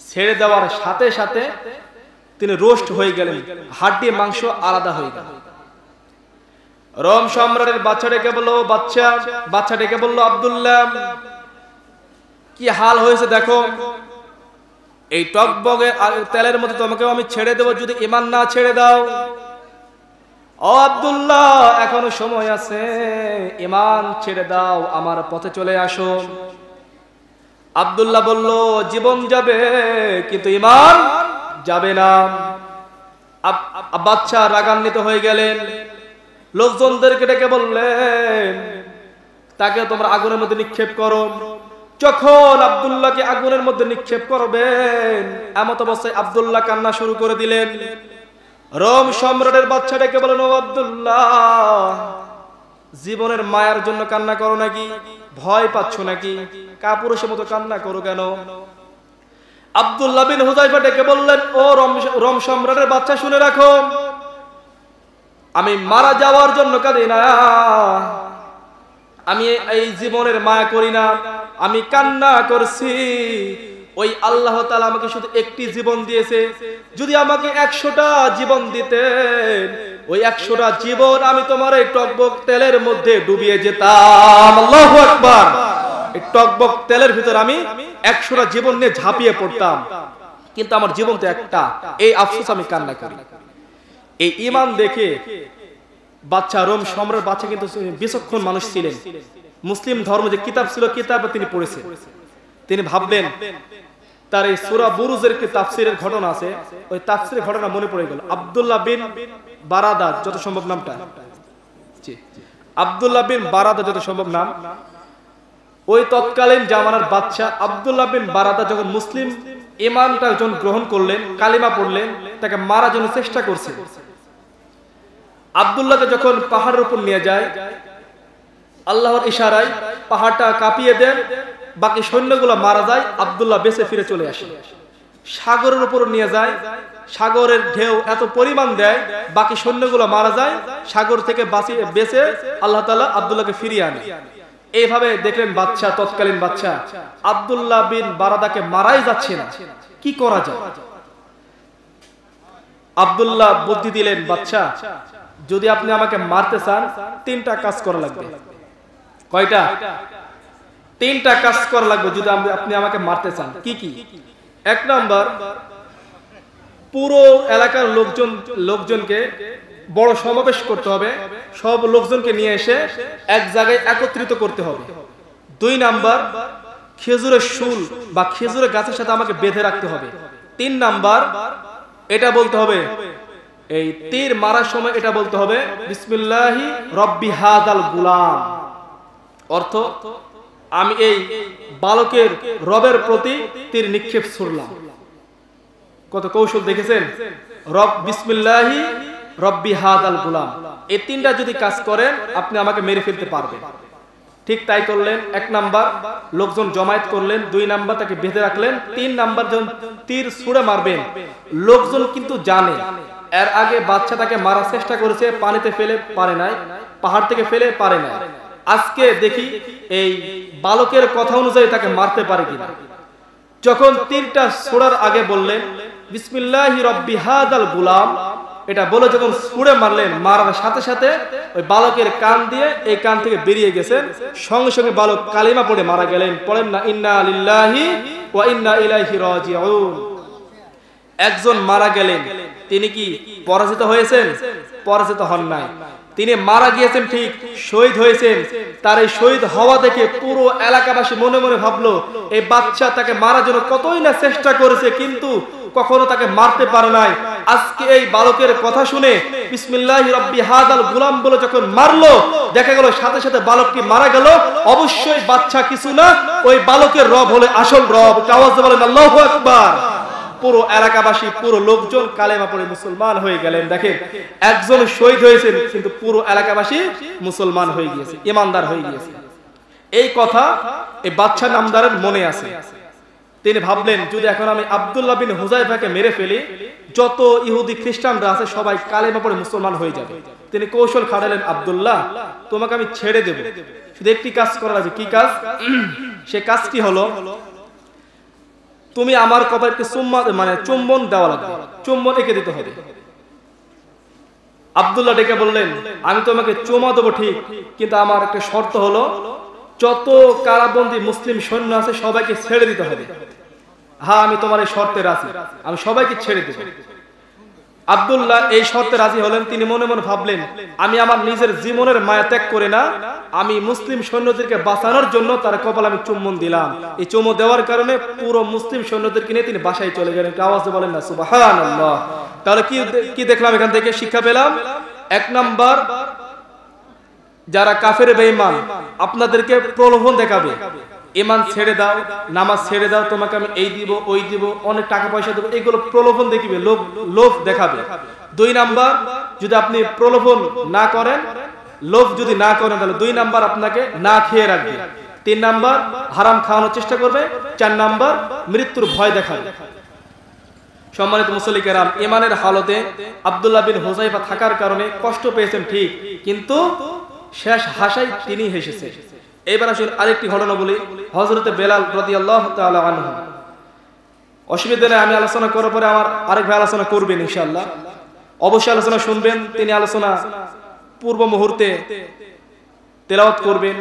ছেড়ে দেওয়ার সাথে সাথে তিনি রোস্ট হয়ে গেলেন, হাড্ডি মাংস আলাদা হয়ে গেল। রোম সম্রাটের বাচ্চা ডেকে বলল, আব্দুল্লাহ কি হাল হয়েছে দেখো, এই টকবকে তেলের মধ্যে তোমাকেও আমি ছেড়ে দেবো যদি ঈমান না ছেড়ে দাও। ও আব্দুল্লাহ এখনো সময় আছে, ঈমান ছেড়ে দাও, আমার পথে চলে আসো। আব্দুল্লাহ বলল, জীবন যাবে কিন্তু ঈমান যাবে না। বাচ্চা রাগান্বিত হয়ে গেলেন, লোকজনদেরকে ডেকে বললেন, তাকে তোমরা আগুনের মধ্যে নিক্ষেপ করো। যখন আব্দুল্লাহকে আগুনের মধ্যে নিক্ষেপ করবেন, এমত অবস্থায় আব্দুল্লাহ কান্না শুরু করে দিলেন। রোম সম্রাটের বাচ্চা ডেকে বলেন, ও আব্দুল্লাহ জীবনের মায়ার জন্য কান্না করো নাকি, ভয় পাচ্ছ নাকি, কাপুরুষের মতো কান্না করো কেন? আব্দুল্লাহ বিন হুযাইফা ডেকে বললেন, ও রোম সম্রাটের বাচ্চা শুনে রাখো, আমি মারা যাওয়ার জন্য কাঁদি না, আমি এই জীবনের মায়া করি না, আমি কান্না করছি ওই আল্লাহ তাআলা আমাকে শুধু একটি জীবন দিয়েছে, যদি আমাকে 100টা জীবন দিতেন, ওই 100টা জীবন আমি তোমার এই টকবক তেলের মধ্যে ডুবিয়ে যেতাম। আল্লাহু আকবার। এই টকবক তেলের ভিতর আমি 100টা জীবন নিয়ে ঝাঁপিয়ে পড়তাম, কিন্তু আমার জীবন তো একটা, এই আফসোস আমি কান্না করি। এই ঈমান দেখে বাচ্চা, রোম সম্রাট বাচ্চা কিন্তু বিচক্ষণ মানুষ ছিলেন। মুসলিম ধর্ম যে কিতাব ছিল, কিতাব তিনি পড়েছেন। তিনি ভাবলেন, তার এই সূরা বুরুজের কি তাফসীরের ঘটনা আছে, ওই তাফসীরের ঘটনা মনে পড়ে গেল। আব্দুল্লাহ বিন বারাদা, যত সম্ভব নামটা, আব্দুল্লাহ বিন বারাদা যত সম্ভব নাম, ওই তৎকালীন জামানার বাদশা আব্দুল্লাহ বিন বারাদা যখন মুসলিম ঈমানটা যখন গ্রহণ করলেন, কালিমা পড়লেন, তাকে মারার জন্য চেষ্টা করছে। আব্দুল্লাহকে যখন পাহাড়ের উপর নিয়ে যায়, আল্লাহর ইশারায় পাহাড়টা কাঁপিয়ে দেন, বাকি সৈন্যগুলো মারা যায়, আব্দুল্লাহ বেঁচে ফিরে চলে আসে। সাগরের উপর নিয়ে যায়, সাগরের ঢেউ এত পরিমাণ দেয় বাকি সৈন্যগুলো মারা যায়, সাগর থেকে বেঁচে আল্লাহ তাআলা আব্দুল্লাহকে ফিরিয়ে আনে। এইভাবে দেখলেন বাদশা, তৎকালীন বাদশা আব্দুল্লাহ বিন বারাদাকে মারাই যাচ্ছে না, কি করা যায়? আব্দুল্লাহ বুদ্ধি দিলেন, বাদশা যদি আপনি আমাকে মারতে চান 3টা কাজ করা লাগবে। কয়টা? 3টা কাজ করা লাগবে যদি আপনি আমাকে মারতে চান। কি কি? 1 নাম্বার, পুরো এলাকার লোকজনকে বড় সমাবেশ করতে হবে, সব লোকজনকে নিয়ে এসে এক জায়গায় একত্রিত করতে হবে। 2 নাম্বার, খেজুরের শুল বা খেজুরের গাছের সাথে আমাকে বেঁধে রাখতে হবে। 3 নাম্বার, এটা বলতে হবে, এই তীর মারার সময় এটা বলতে হবে বিসমিল্লাহি রব্বি হাদাল গুলাম, অর্থ আমি এই বালকের রবের প্রতি তীর নিক্ষেপ ছুড়লাম। কত কৌশল দেখেছেন? রব বিসমিল্লাহি রব্বি হাদাল গুলাম, এই 3টা যদি কাজ করেন আপনি আমাকে মেরে ফেলতে পারবেন। ঠিক তাই করলেন। 1 নাম্বার, লোকজন জমায়েত করলেন। 2 নাম্বার, তাকে বেঁধে রাখলেন। 3 নাম্বার, যখন তীর ছুঁড়ে মারবেন, লোকজন কিন্তু জানে এর আগে বাদশা তাকে মারার চেষ্টা করেছে, পানিতে ফেলে পারে নাই, পাহাড় থেকে ফেলে পারে নাই। আজকে দেখি এই বালকের কথা অনুযায়ী তাকে মারতে পারে কিনা। যখন তীরটা ছোড়ার আগে বললেন বিসমিল্লাহি রব্বি হাদাল গুলাম, এটা বলে যখন ছুঁড়ে মারলেন, মারার সাথে সাথে ওই বালকের কান দিয়ে এই কান থেকে বেরিয়ে গেছে, সঙ্গে সঙ্গে বালক কালিমা পড়ে মারা গেলেন। পড়েন না ইন্না লিল্লাহি ওয়া ইন্না ইলাইহি রাজিউন। একজন মারা গেলেন, তিনি কি পরাজিত হয়েছেন? পরাজিত হন নাই, তিনি মারা গিয়েছেন ঠিক, শহীদ হয়েছেন। তার এই শহীদ হওয়া দেখে পুরো এলাকাবাসী মনে মনে ভাবলো এই বাদশা তাকে মারার জন্য কতই না চেষ্টা করেছে, কিন্তু কখনো তাকে মারতে পারে নাই। আজকে এই বালকের কথা শুনে বিসমিল্লাহি রব্বি হাদাল গুলাম বলে যখন মারলো, দেখা গেল সাথে সাথে বালকটি মারা গেল। অবশ্যই বাদশা কিছু না, ওই বালকের রব হলে আসল রব। আওয়াজ দিয়ে বলেন আল্লাহু আকবার। পুরো এলাকাবাসী, পুরো লোকজন কালেমা পড়ে মুসলমান হয়ে গেলেন। দেখেন, একজন শহীদ হয়েছেন কিন্তু পুরো এলাকাবাসী মুসলমান হয়ে গিয়েছে, ইমানদার হয়ে গিয়েছে। এই কথা এই বাদশা নামদারের মনে আছে। তিনি ভাবলেন যদি এখন আমি আব্দুল্লাহ বিন হুযায়ফাকে মেরে ফেলি, যত ইহুদি খ্রিস্টানরা আছে সবাই কালেমা পড়ে মুসলমান হয়ে যাবে। তিনি কৌশল খাটালেন, আব্দুল্লাহ তোমাকে আমি ছেড়ে দেব, শুধু একটি কাজ করা লাগবে। কি কাজ? সে কাজটি হলো তুমি আমার কপালে একটি চুম্বন দেওয়া লাগবে, চুম্বন এঁকে দিতে হবে। আব্দুল্লাহ ডেকে বললেন, আমি তোমাকে চুমা দেবো ঠিক, কিন্তু আমার একটা শর্ত হলো যত কারাবন্দী মুসলিম সৈন্য আছে সবাইকে ছেড়ে দিতে হবে। হ্যাঁ, আমি তোমার এই শর্তে রাজি, আমি সবাইকে ছেড়ে দেব। আব্দুল্লাহ এই শর্তে রাজি হলেন। তিনি মনে মনে ভাবলেন, আমি আমার নিজের জীবনের মায়া ত্যাগ করে না, আমি মুসলিম সৈন্যদেরকে বাঁচানোর জন্য তার কপালে আমি চুম্বন দিলাম। এই চুমো দেওয়ার কারণে পুরো মুসলিম সৈন্যদেরকে নিয়ে তিনি বাসায় চলে গেলেন। আওয়াজ দিয়ে বলেন না সুবহানাল্লাহ। তাহলে কি দেখলাম এখান থেকে? শিক্ষা পেলাম। 1 নাম্বার, যারা কাফের বেঈমান আপনাদেরকে প্রলোভন দেখাবে, ঈমান ছেড়ে দাও, নামাজ ছেড়ে দাও, তোমাকে আমি এই দিব ওই দিব, অনেক টাকা পয়সা দেব, এগুলো প্রলোভন দেখিবে, লোভ দেখাবে। 2 নাম্বার, যদি আপনি প্রলোভন না করেন, লোভ যদি না করেন, তাহলে 2 নাম্বার আপনাকে না খেয়ে রাখবে। 3 নাম্বার, হারাম খাওয়ানোর চেষ্টা করবে। 4 নাম্বার, মৃত্যুর ভয় দেখাবে। সম্মানিত মুসল্লি কেরাম, ঈমানের হালতে আব্দুল্লাহ বিন হুযায়ফা থাকার কারণে কষ্ট পেয়েছেন ঠিক, কিন্তু শেষ হাসাই তিনি হেসেছে। এবার আসলে আরেকটি ঘটনা বলি। হযরত বেলাল রাদিয়াল্লাহু তাআলা আনহু, অসুবিধা নেই, আমি আলোচনা করার পরে আমার আরেক ভাই আলোচনা করবেন ইনশাআল্লাহ, অবশ্যই আলোচনা শুনবেন। তিনি আলোচনা পূর্ব মুহূর্তে তেলাওয়াত করবেন,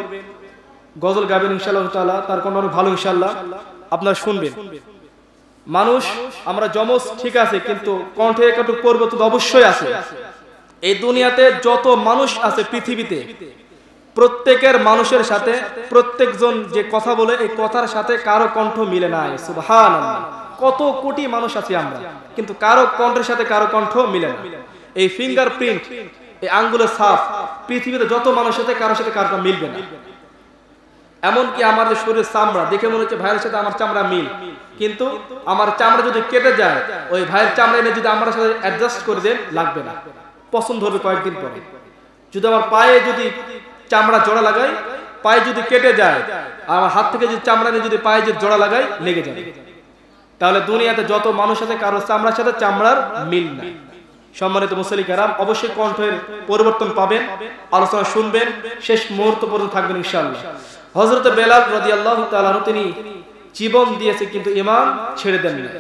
গজল গাবেন ইনশাআল্লাহ তাআলা, তার কোনো ভালো ইনশাআল্লাহ আপনারা শুনবেন। মানুষ আমরা যমজ ঠিক আছে, কিন্তু কণ্ঠে একটু পরিবর্তন অবশ্যই আছে। এই দুনিয়াতে যত মানুষ আছে পৃথিবীতে, প্রত্যেকের মানুষের সাথে প্রত্যেকজন যে কথা বলে এই কথার সাথে কারো কণ্ঠ মিলে নাই। সুবহানাল্লাহ। কত কোটি মানুষ আছে আমরা, কিন্তু কারো কণ্ঠের সাথে কারো কণ্ঠ মিলে না। এই ফিঙ্গারপ্রিন্ট, এই আঙ্গুলের ছাপ, পৃথিবীতে যত মানুষের সাথে কারোর সাথে কারো মিলবে না। এমনকি আমাদের শরীরের চামড়া দেখে মনে হচ্ছে ভাইয়ের সাথে আমার চামড়া মিল, কিন্তু আমার চামড়া যদি কেটে যায়, ওই ভাইয়ের চামড়া এনে যদি আমার সাথে অ্যাডজাস্ট করে দেন, লাগবে না, পছন্দ হবে কয়েকদিন পরে। যদি আমার পায়ে যদি চামড়া জোড়া লাগাই, পায়ে যদি কেটে যায়, আমার হাত থেকে যদি চামড়া নিয়ে যদি পায়ে যদি জোড়া লাগাই, লেগে যাবে। তাহলে দুনিয়াতে যত মানুষ আছে কারো চামড়ার সাথে চামড়ার মিল নাই। সম্মানিত মুসল্লি কেরাম, অবশ্যই কণ্ঠের পরিবর্তন পাবেন, আলোচনা শুনবেন, শেষ মুহূর্ত পর্যন্ত থাকবেন ইনশাআল্লাহ। হযরত বেলাল রাদিয়াল্লাহু তাআলা আনহু তিনি জীবন দিয়েছে কিন্তু ঈমান ছেড়ে দেন না।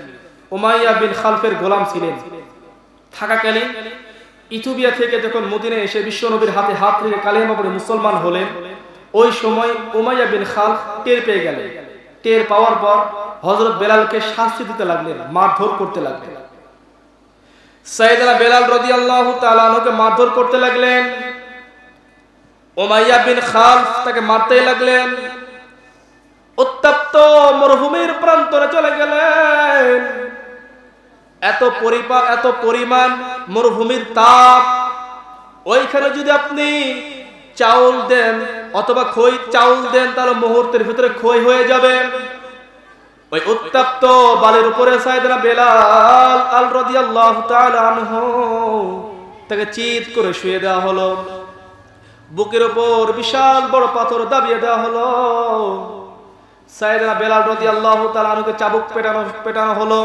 উমাইয়া বিন খালফের গোলাম ছিলেন। থাকাকালীন ইথিওপিয়া থেকে যখন মদিনায় এসে বিশ্বনবীর হাতে হাত রেখে কালিমা পড়ে মুসলমান হলেন, ওই সময় উমাইয়া বিন খালফ টের পেয়ে গেলেন। টের পাওয়ার পর হযরত বেলালকে শাস্তি দিতে লাগলেন, মারধর করতে লাগলেন। সাইয়েদনা বেলাল রাদিয়াল্লাহু তাআলা আনহুকে মারধর করতে লাগলেন। উমাইয়া বিন খালফ তাকে মারতে লাগলেন। উত্তপ্ত মরুভূমির প্রান্তরে চলে গেলেন। এত পরিমাণ মরুভূমির তাপ, ওইখানে যদি আপনি চাউল দেন অথবা খই চাউল দেন তাহলে মুহূর্তের ভিতরে খই হয়ে যাবে। ওই উত্তপ্ত বালির উপরে সাইয়েদনা বেলাল আল রাদিয়াল্লাহু তাআলা আনহু তাকে চিৎ করে শুয়ে দেওয়া হলো। বুকের উপর বিশাল বড় পাথর দাবিয়ে দেওয়া হলো। সাইয়েদনা বেলাল রাদিয়াল্লাহু তাআলা আনহুকে চাবুক পেটানো হলো।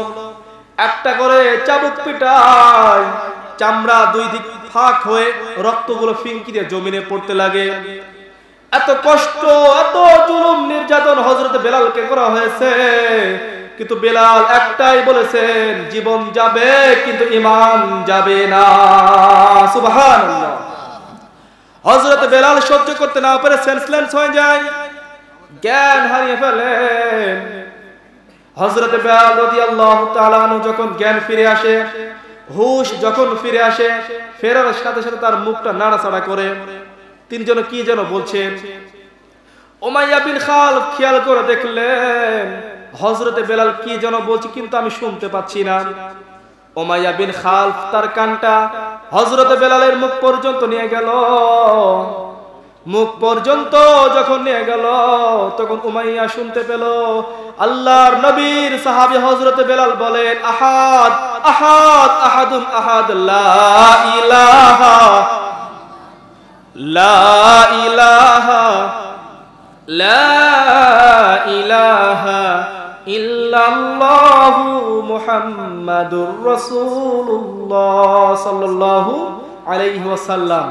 একটা করে চাবুক পিটায় চামড়া দুই দিক ফাঁক হয়ে রক্তগুলো ফিনকি দিয়ে জমিনে পড়তে লাগে। এত কষ্ট, এত জুলুম নির্যাতন হযরত বেলালকে করা হয়েছে, কিন্তু বেলাল একটাই বলেছেন, জীবন যাবে কিন্তু ঈমান যাবে না। সুবহানাল্লাহ। হযরত বেলাল সহ্য করতে না পেরে সেন্সলেস হয়ে যায়, জ্ঞান হারিয়ে ফেলেন। হযরত বেলাল রাদিয়াল্লাহু তাআলা আনহু যখন জ্ঞান ফিরে আসে, হুশ যখন ফিরে আসে, ফেরার সাথে সাথে তার মুখটা নাড়াচাড়া করে। তিনি যেন কি যেন বলছেন। উমাইয়া বিন খালফ খেয়াল করে দেখলেন হযরত বেলাল কি যেন বলছে, কিন্তু আমি শুনতে পাচ্ছি না। উমাইয়া বিন খালফ তার কানটা হযরত বেলালের মুখ পর্যন্ত নিয়ে গেল। মুখ পর্যন্ত যখন নিয়ে গেল তখন উমাইয়া শুনতে পেল আল্লাহর নবীর সাহাবী হযরত বেলাল বলেন, আহাদ আহাদ আহাদুন আহাদ, লা ইলাহা লা ইলাহা লা ইলাহা ইল্লাল্লাহু মুহাম্মাদুর রাসূলুল্লাহ সাল্লাল্লাহু আলাইহি ওয়াসাল্লাম।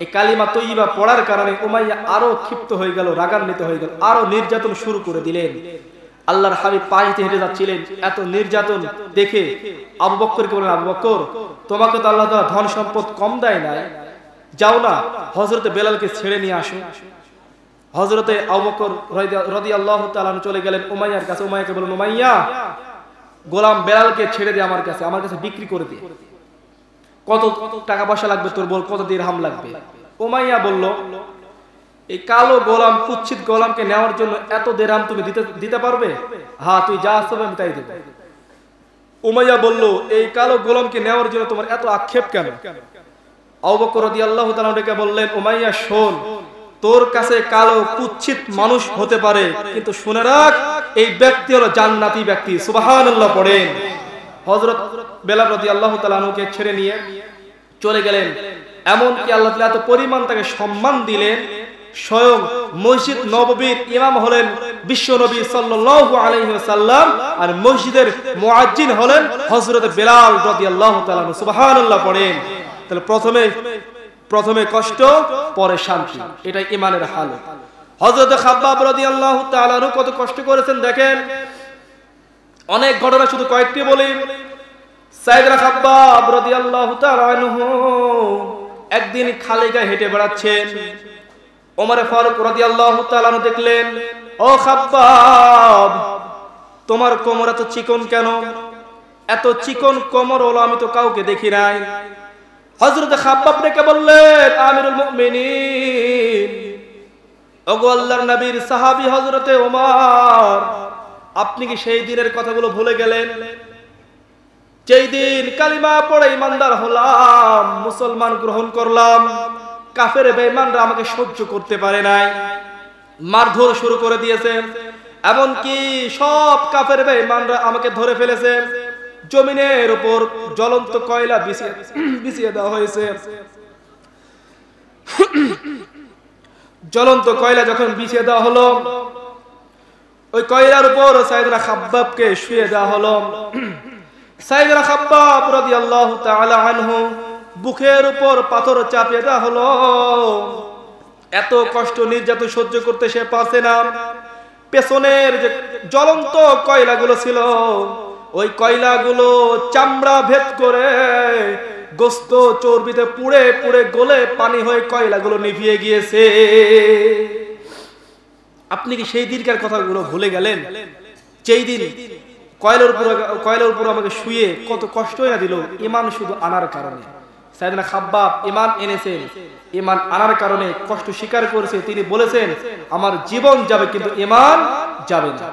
এই কালিমা তৈয়বা পড়ার কারণে উমাইয়া আরো ক্ষিপ্ত হয়ে গেল, রাগান্বিত হয়ে গেল, আরো নির্যাতন শুরু করে দিলেন। আল্লাহর হাবিব পায়ে হেঁটে যাচ্ছিলেন, এত নির্যাতন দেখে আবু বকরকে বলেন, আবু বকর, তোমাকে তো আল্লাহ তাআলা ধন সম্পদ কম দেয় নাই, যাও না হযরত বেলালকে ছেড়ে নিয়ে আসো। হযরতে আবু বকর রাদিয়াল্লাহু তাআলা চলে গেলেন উমাইয়ার কাছে। উমাইয়াকে বলেন, উমাইয়া, গোলাম বেলালকে ছেড়ে দে, আমার কাছে বিক্রি করে দে। কত টাকা পয়সা লাগবে তোর, বল কত দিরহাম লাগবে। উমাইয়া বলল, এই কালো গোলাম, কুচ্ছিত গোলামকে নেওয়ার জন্য এত দিরহাম তুমি দিতে পারবে? হ্যাঁ, তুই যা আসবে আমি তাই দেব। উমাইয়া বলল, এই কালো গোলামকে নেওয়ার জন্য তোমার এত আক্ষেপ কেন? আবু বকর রাদিয়াল্লাহু তাআলা ডেকে বললেন, উমাইয়া শোন, তোর কাছে কালো কুচ্ছিত মানুষ হতে পারে, কিন্তু শুনে রাখ এই ব্যক্তি হলো জান্নাতি ব্যক্তি। সুবহানাল্লাহ পড়েন। হযরত বেলাল রাদিয়াল্লাহু তাআলা আনহুকে ছেড়ে নিয়ে চলে গেলেন। এমন কি আল্লাহ তাআলা এত পরিমাণ তাকে সম্মান দিলেন, স্বয়ং মসজিদ নববীর ইমাম হলেন বিশ্বনবী সাল্লাল্লাহু আলাইহি ওয়াসাল্লাম, আর মসজিদের মুয়াজ্জিন হলেন হযরত বেলাল রাদিয়াল্লাহু তাআলা। সুবহানাল্লাহ পড়েন। তাহলে প্রথমে কষ্ট, পরে শান্তি, এটাই ঈমানের হালত। হযরত খাব্বাব রাদিয়াল্লাহু তাআলা আনহু কত কষ্ট করেছেন দেখেন। অনেক ঘটনা, শুধু কয়েকটি বলি। সাইয়েদনা খাব্বাব রাদিয়াল্লাহু তাআলা আনহু একদিন খালি গায়ে হেঁটে বেড়াচ্ছেন। ওমর ফারুক রাদিয়াল্লাহু তাআলা আনহু দেখলেন, ও খাব্বাব, তোমার কোমর এত চিকন কেন? এত চিকন কোমর হলো আমি তো কাউকে দেখি নাই। হযরত খাব্বাব ডেকে বললেন, আমিরুল মুমিনিন, ওগো আল্লাহর নবীর সাহাবী হযরতে ওমর, আপনি কি সেই দিনের কথাগুলো ভুলে গেলেন যেই দিন কালিমা পড়ে ইমানদার হলাম, মুসলমান গ্রহণ করলাম, কাফের বেঈমানরা আমাকে সহ্য করতে পারে নাই, মারধর শুরু করে দিয়েছে, এমনকি সব কাফের বেঈমানরা আমাকে ধরে ফেলেছে, জমিনের উপর জ্বলন্ত কয়লা বিছিয়ে দেওয়া হয়েছে। জ্বলন্ত কয়লা যখন বিছিয়ে দেওয়া হলো, ওই কয়লার উপর সাইয়েদনা খাব্বাবকে শুয়ে দেওয়া হলো। সাইয়েদনা খাব্বাব রাদিয়াল্লাহু তাআলা আনহু বুকের উপর পাথর চাপিয়ে দেওয়া হলো। এত কষ্ট নির্যাতন সহ্য করতে সে পারছে না। পেছনের যে জ্বলন্ত কয়লাগুলো ছিল, ওই কয়লাগুলো চামড়া ভেদ করে গোস্ত চর্বিতে পুড়ে পুড়ে গলে পানি হয়ে কয়লাগুলো নিভিয়ে গিয়েছে। আপনি কি সেই দিনকার কথাগুলো ভুলে গেলেন? যেই দিন কয়লার উপর আমাকে শুয়ে কত কষ্টই না দিল ঈমান শুধু আনার কারণে। সাইয়েদনা খাব্বাব ঈমান এনেছেন, ঈমান আনার কারণে কষ্ট স্বীকার করেছে। তিনি বলেছেন আমার জীবন যাবে কিন্তু ঈমান যাবে না।